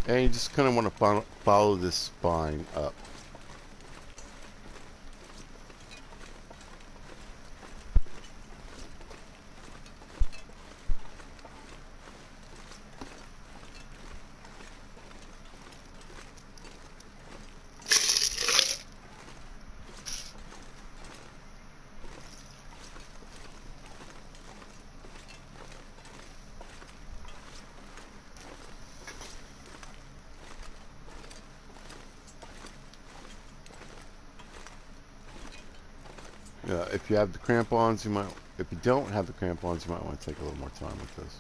And you just kind of want to follow this spine up. If you have the crampons, you might. If you don't have the crampons, you might want to take a little more time with this.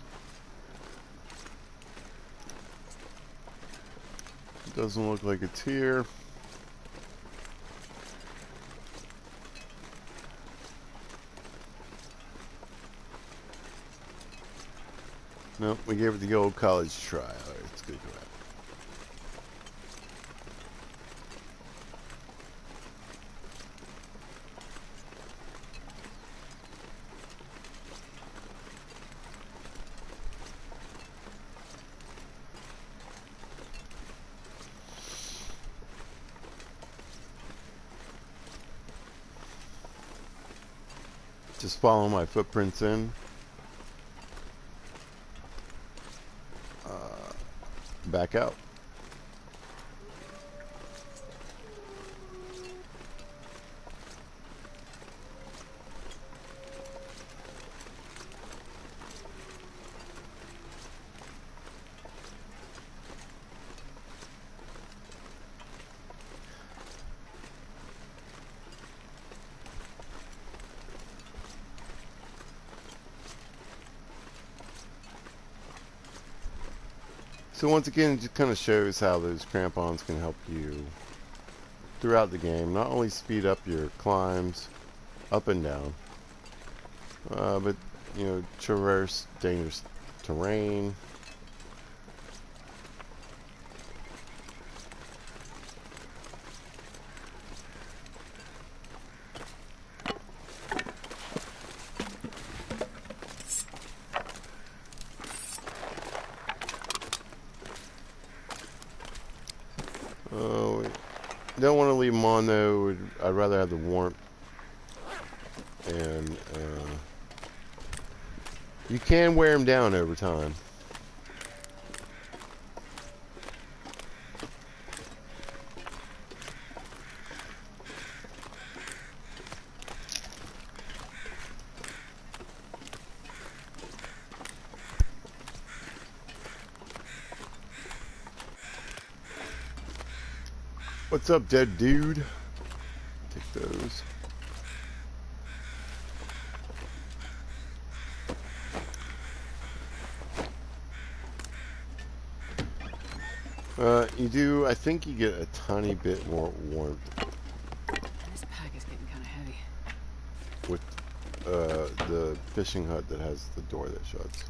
It doesn't look like it's here. Nope, we gave it the old college try. All right, let's go do that. Just follow my footprints in. Back out. So once again, it just kind of shows how those crampons can help you throughout the game. Not only speed up your climbs up and down, but you know, traverse dangerous terrain. Don't want to leave them on though. I'd rather have the warmth. And you can wear them down over time. What's up, dead dude? Take those. You do, I think you get a tiny bit more warmth. This pack is getting kind of heavy. With the fishing hut that has the door that shuts.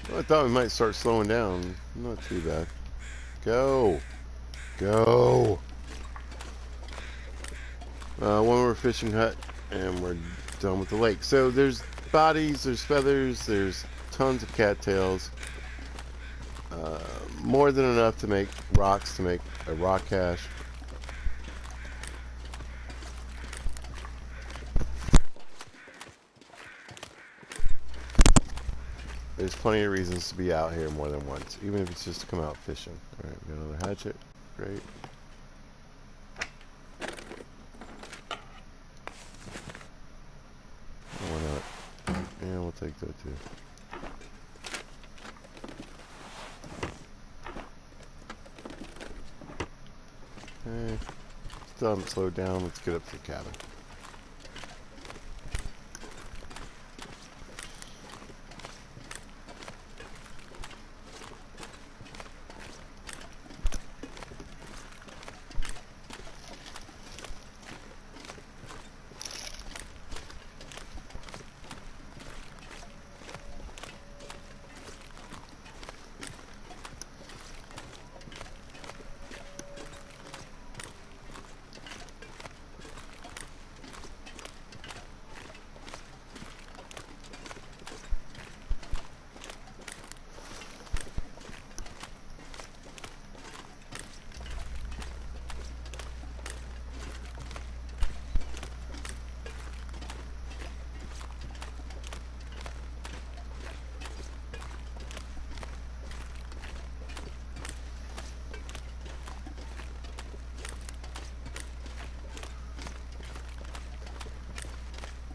Well, I thought we might start slowing down. Not too bad. Go! Go! One more fishing hut, and we're done with the lake. So there's bodies, there's feathers, there's tons of cattails. More than enough to make rocks, to make a rock cache. There's plenty of reasons to be out here more than once, even if it's just to come out fishing. Alright, we got another hatchet. Great. Why not? Yeah, we'll take that too. Okay. Still haven't slowed down. Let's get up to the cabin.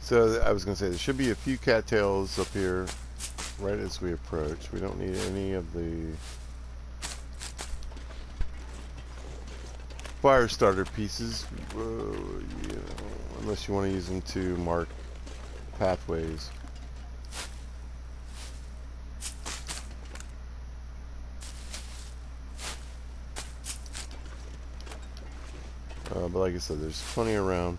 So I was going to say there should be a few cattails up here right as we approach. We don't need any of the fire starter pieces, you know, unless you want to use them to mark pathways. But like I said, there's plenty around.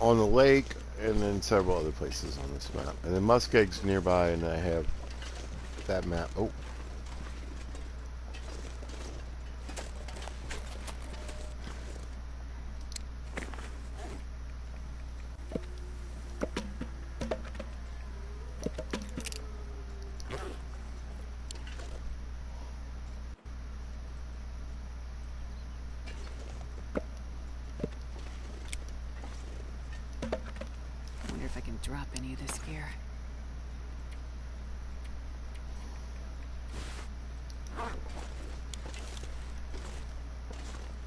On the lake, and then several other places on this map. And then Muskegg's nearby, and I have that map. Oh. If I can drop any of this gear.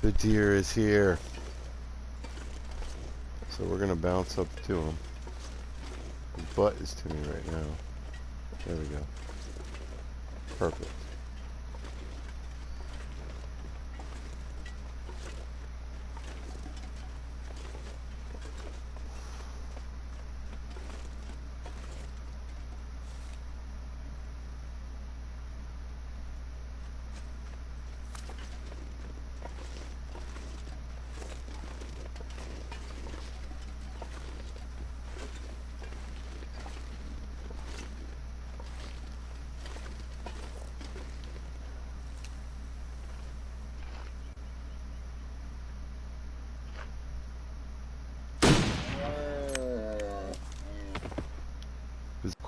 The deer is here. So we're going to bounce up to him. His butt is to me right now. There we go. Perfect.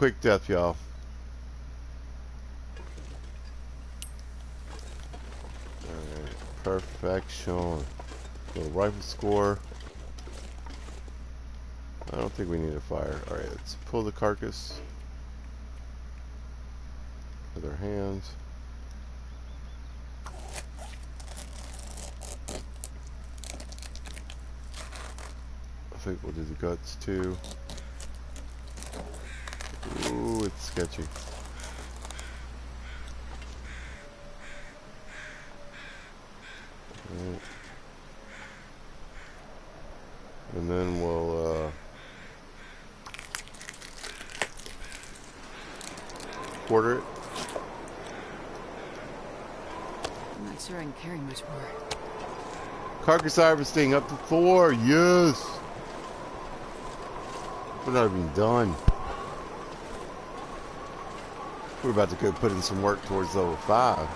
quick death, y'all. Alright, perfection. Little rifle score. I don't think we need a fire. Alright, let's pull the carcass with our hands. I think we'll do the guts too. Ooh, it's sketchy. Right. And then we'll quarter it. I'm not sure I can carry much more. Carcass harvesting up to 4. Yes. We're not even done. We're about to go put in some work towards level 5.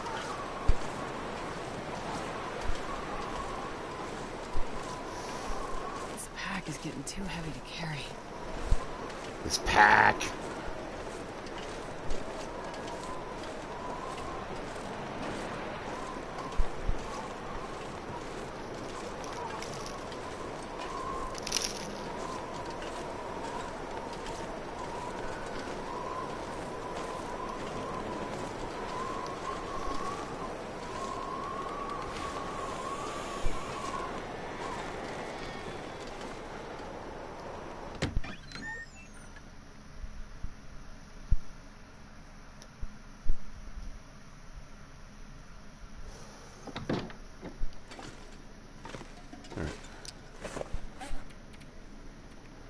This pack is getting too heavy to carry. This pack.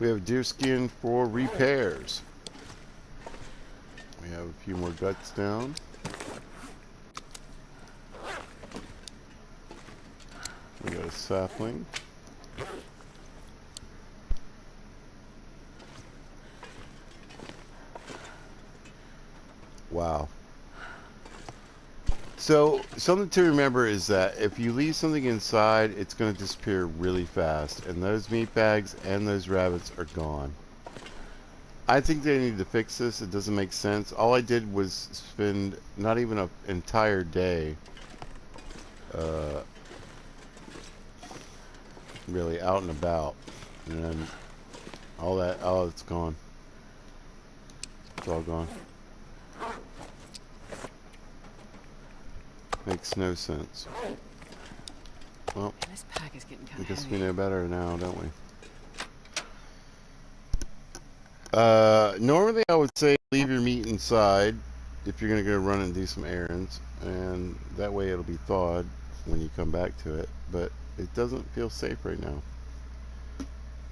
We have deer skin for repairs. We have a few more guts down. We got a sapling. Wow. So, something to remember is that if you leave something inside, it's going to disappear really fast. And those meat bags and those rabbits are gone. I think they need to fix this. It doesn't make sense. All I did was spend not even an entire day really out and about. And then all that, oh, it's gone. It's all gone. Makes no sense. Well, This pack is getting kind I of guess heavy. we know better now, don't we? Normally I would say leave your meat inside if you're going to go run and do some errands, and that way it'll be thawed when you come back to it, but it doesn't feel safe right now.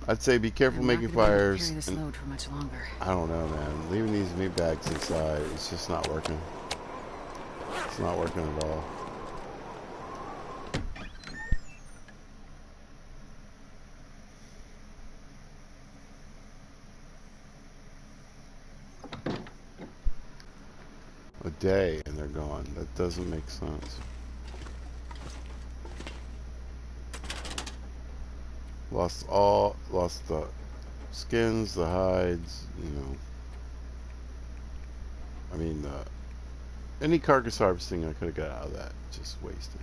I'd say be careful I'm not making gonna be able to fires. carry this load for much longer. I don't know, man. Leaving these meat bags inside, it's just not working. It's not working at all. A day and they're gone. That doesn't make sense. Lost the skins, the hides, you know. I mean, any carcass harvesting I could have got out of that, just wasted.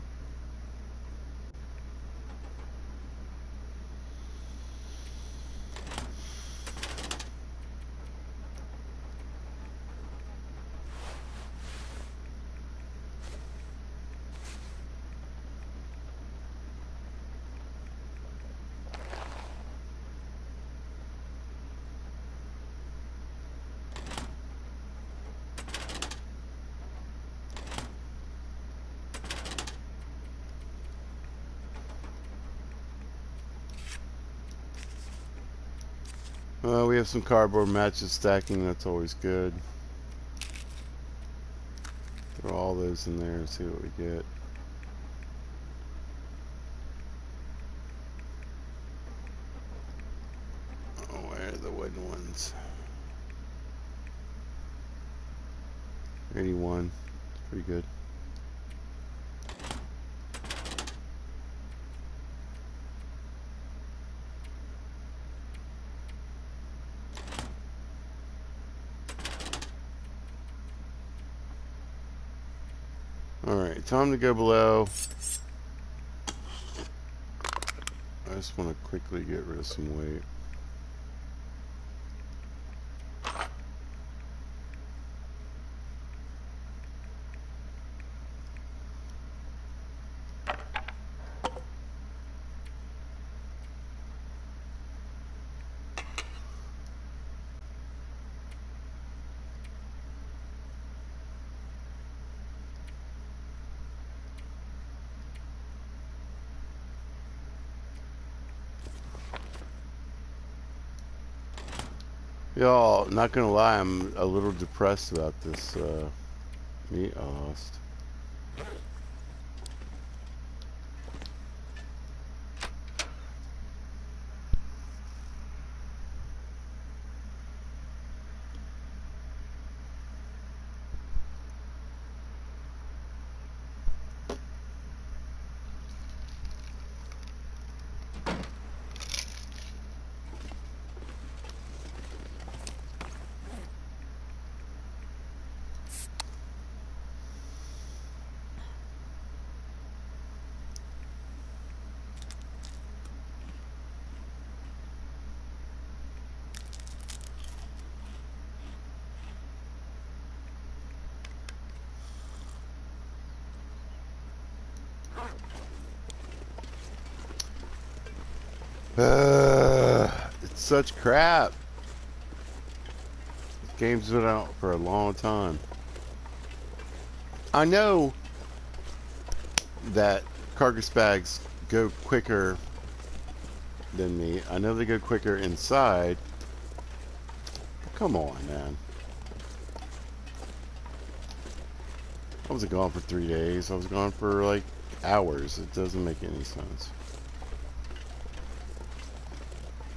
We have some cardboard matches stacking. That's always good. Throw all those in there and see what we get. Oh, where are the wooden ones? 81. Pretty good. Alright, time to go below. I just want to quickly get rid of some weight. Y'all, not gonna lie, I'm a little depressed about this meat I lost. It's such crap. This game's been out for a long time. I know that carcass bags go quicker than me. I know they go quicker inside. But come on, man. I wasn't gone for 3 days. I was gone for like hours. It doesn't make any sense.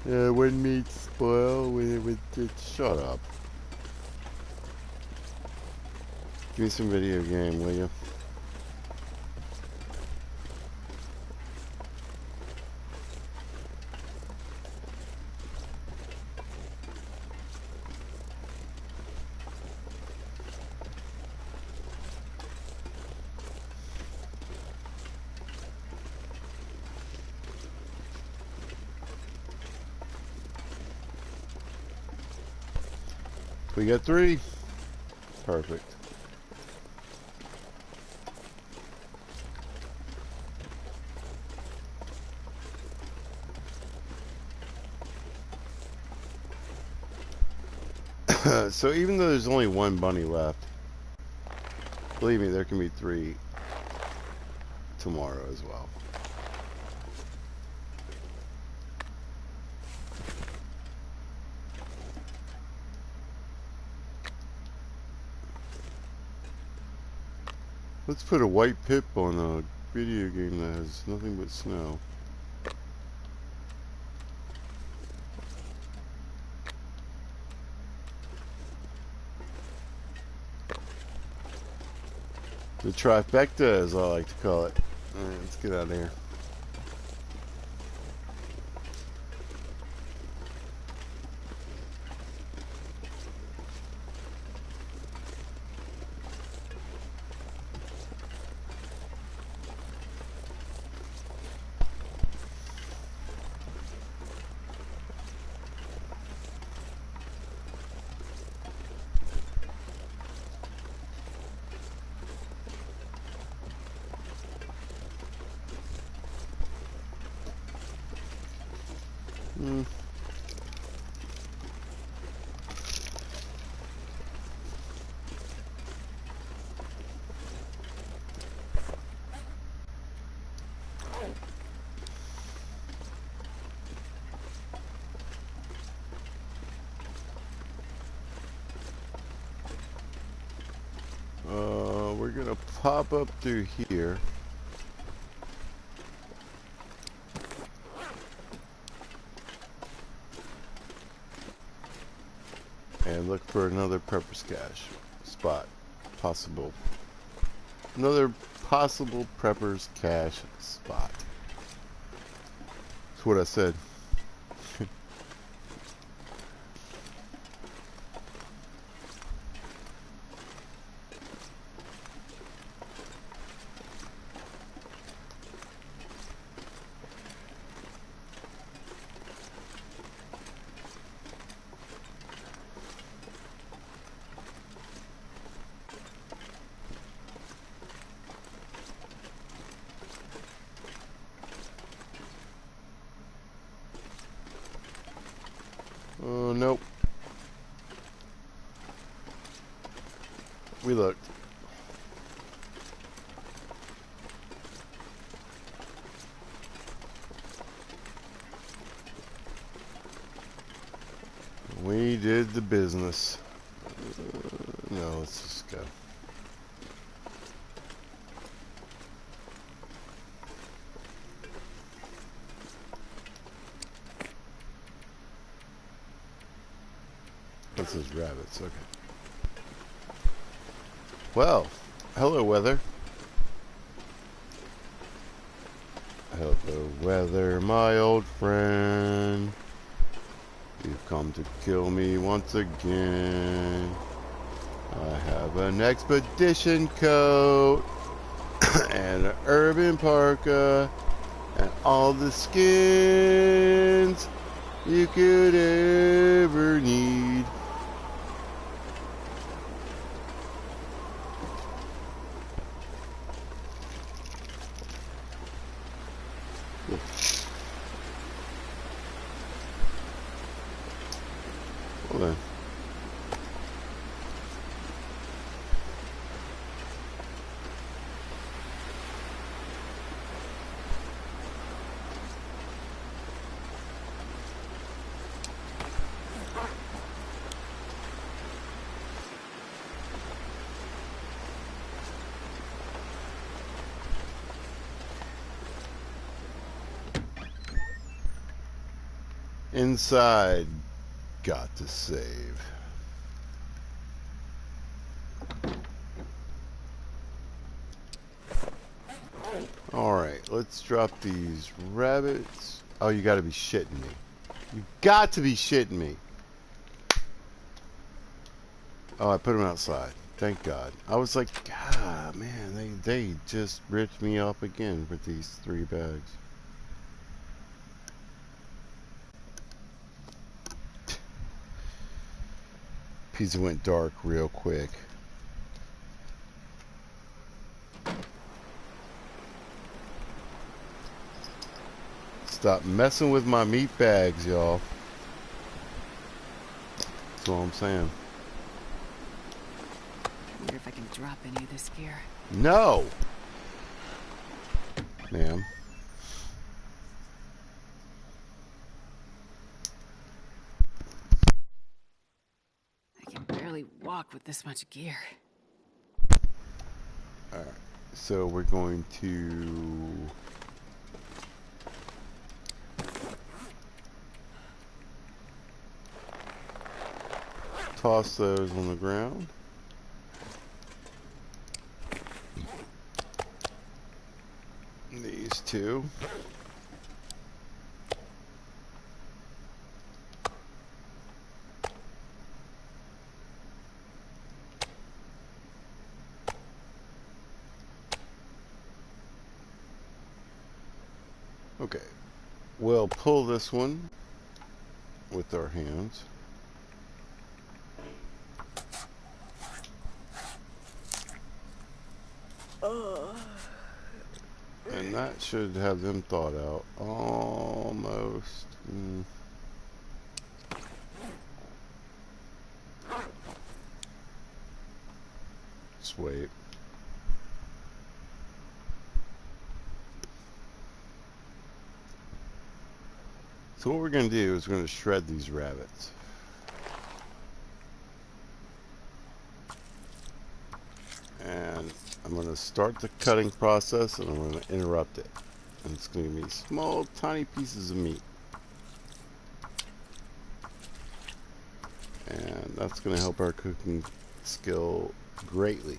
Yeah, when meat spoil, when it would shut up. Give me some video game, will you? We got 3. Perfect. So even though there's only 1 bunny left, believe me, there can be 3 tomorrow as well. Let's put a white pip on a video game that has nothing but snow. The trifecta, as I like to call it. Alright, let's get out of here. We're gonna pop up through here. And look for another prepper's cache spot. Possible. Another possible prepper's cache spot. That's what I said. Nope. We looked. We did the business. No, let's just go. This is rabbits, okay. Well, hello weather. Hello weather, my old friend. You've come to kill me once again. I have an expedition coat and an urban parka and all the skins you could ever need. Well then. Inside, got to save. Alright, let's drop these rabbits. Oh, you gotta be shitting me. You got to be shitting me. Oh, I put them outside. Thank God. I was like, God, man, they just ripped me off again with these 3 bags. Pizza went dark real quick. Stop messing with my meat bags, y'all. That's all I'm saying. I wonder if I can drop any of this gear. No! Ma'am. I can barely walk with this much gear. Alright, so we're going to toss those on the ground. These 2. Okay, we'll pull this one with our hands. And that should have them thawed out. Almost. Just wait. So what we're going to do is we're going to shred these rabbits. And I'm going to start the cutting process and I'm going to interrupt it. And it's going to be small, tiny pieces of meat. And that's going to help our cooking skill greatly.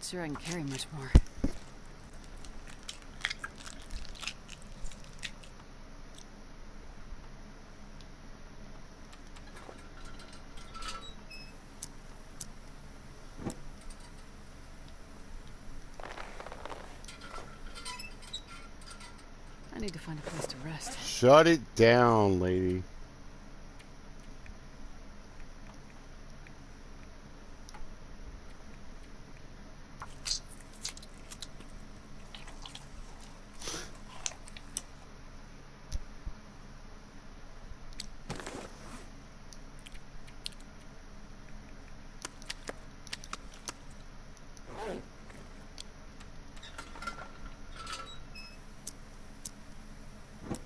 not sure I can carry much more. I need to find a place to rest. Shut it down, lady.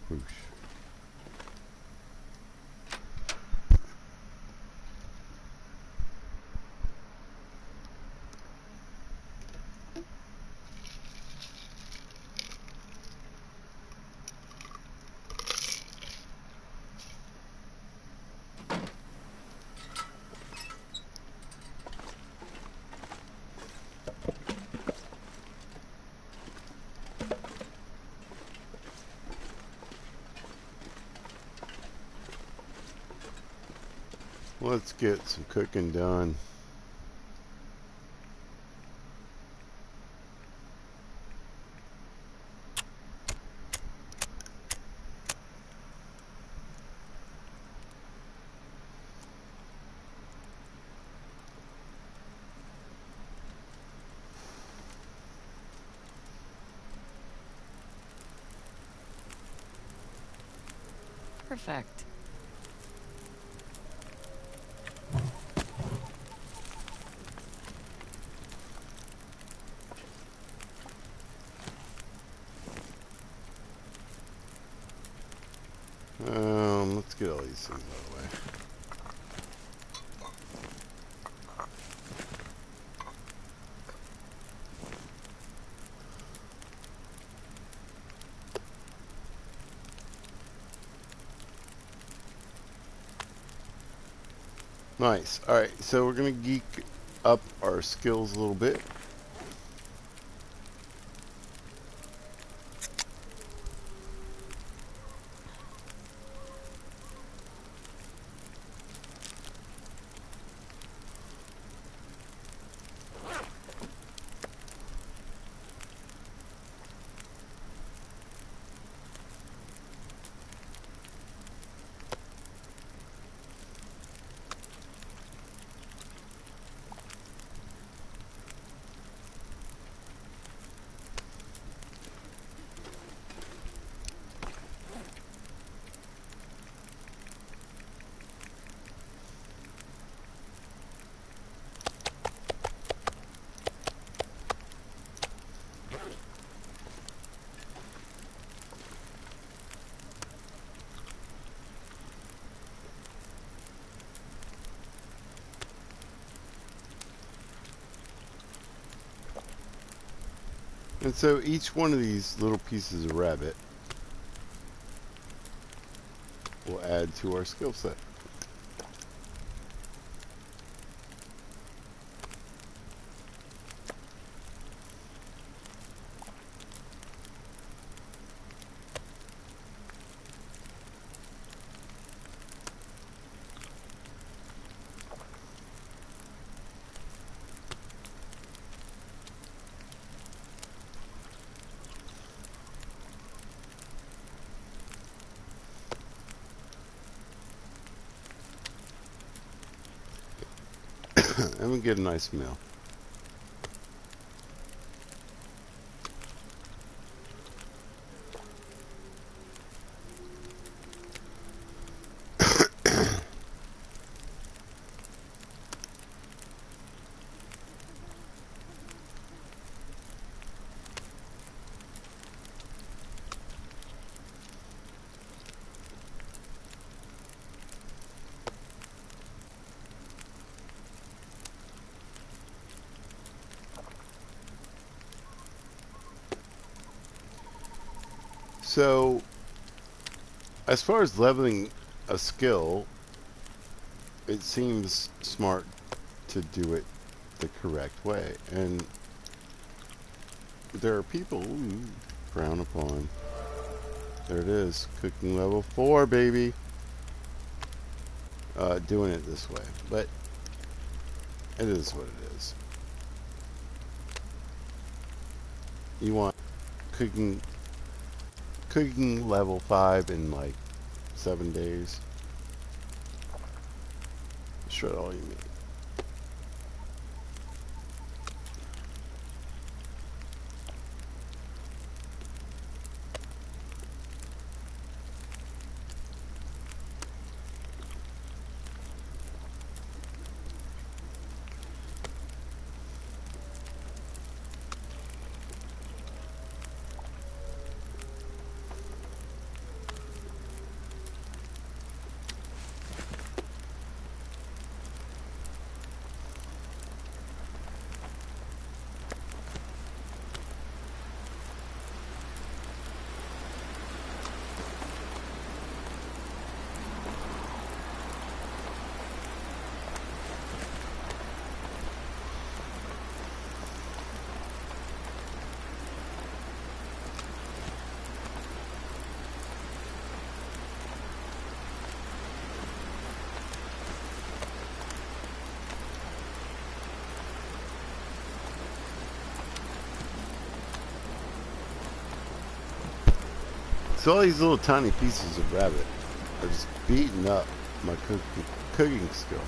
Whoosh. Let's get some cooking done. Perfect. Let's get all these things out of the way. Nice. Alright, so we're going to geek up our skills a little bit. And so each one of these little pieces of rabbit will add to our skill set. And we get a nice meal. So, as far as leveling a skill, it seems smart to do it the correct way. And there are people who frown upon. There it is, cooking level 4, baby. Doing it this way, but it is what it is. You want cooking level 5 in like 7 days. Shred all you need. So all these little tiny pieces of rabbit are just beating up my cooking skill.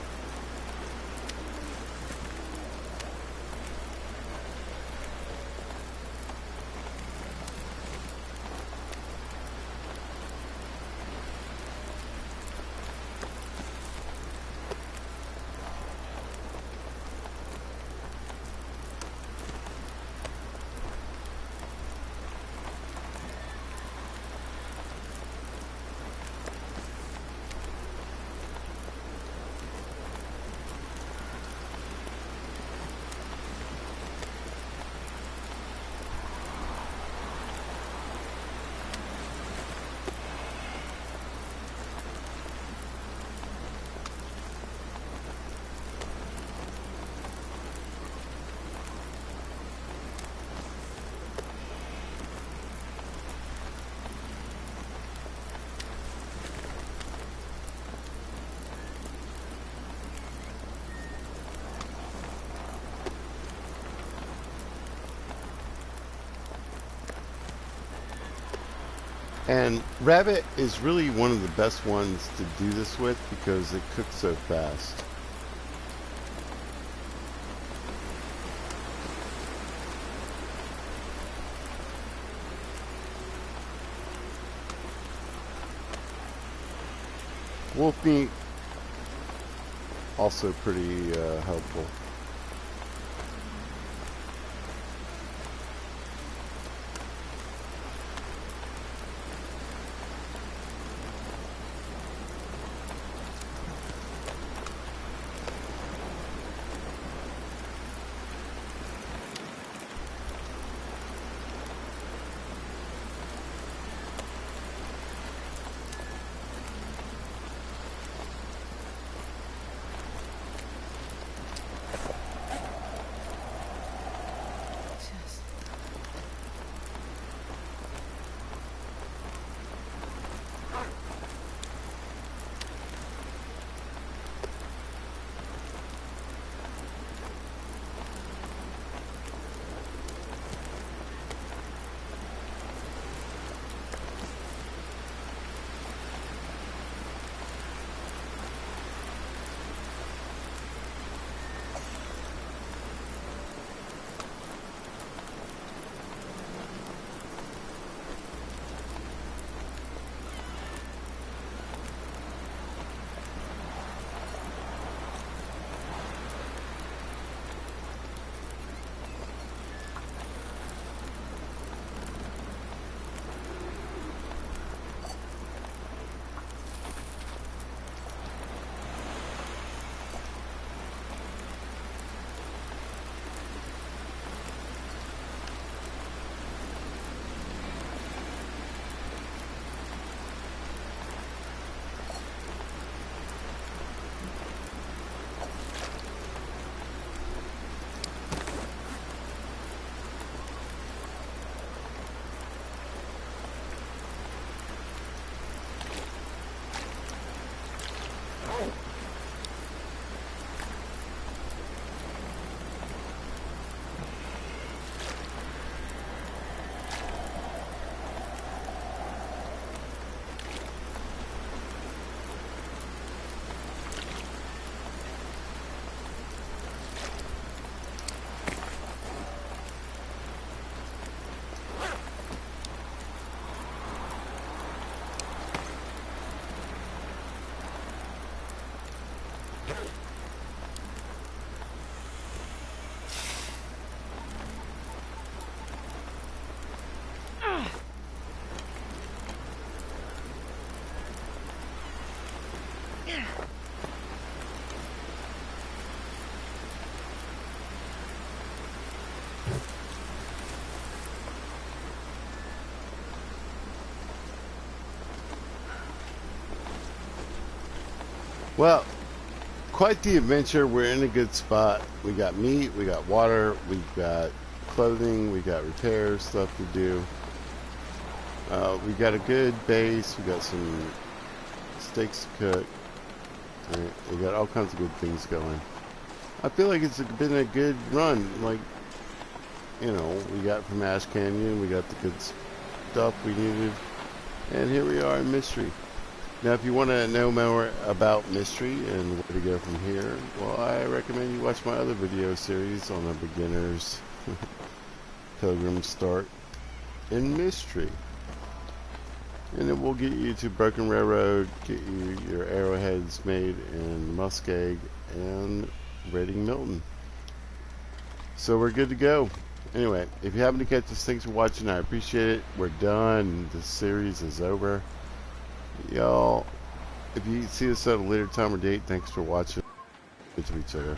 And rabbit is really one of the best ones to do this with because it cooks so fast. Wolf meat, also pretty helpful. Well, quite the adventure. We're in a good spot. We got meat, we got water, we got clothing, we got repairs, stuff to do. We got a good base. We got some steaks to cook. Right, we got all kinds of good things going. I feel like it's been a good run. Like, you know, we got from Ash Canyon, we got the good stuff we needed, and here we are in Mystery. Now, if you want to know more about Mystery and where to go from here, well, I recommend you watch my other video series on a beginner's Pilgrim start in Mystery. And it will get you to Broken Railroad, get you your arrowheads made in Muskeg and Reading Milton. So we're good to go. Anyway, if you happen to catch this, thanks for watching. I appreciate it. We're done. The series is over. Y'all, if you see this at a later time or date, thanks for watching. Good to each other.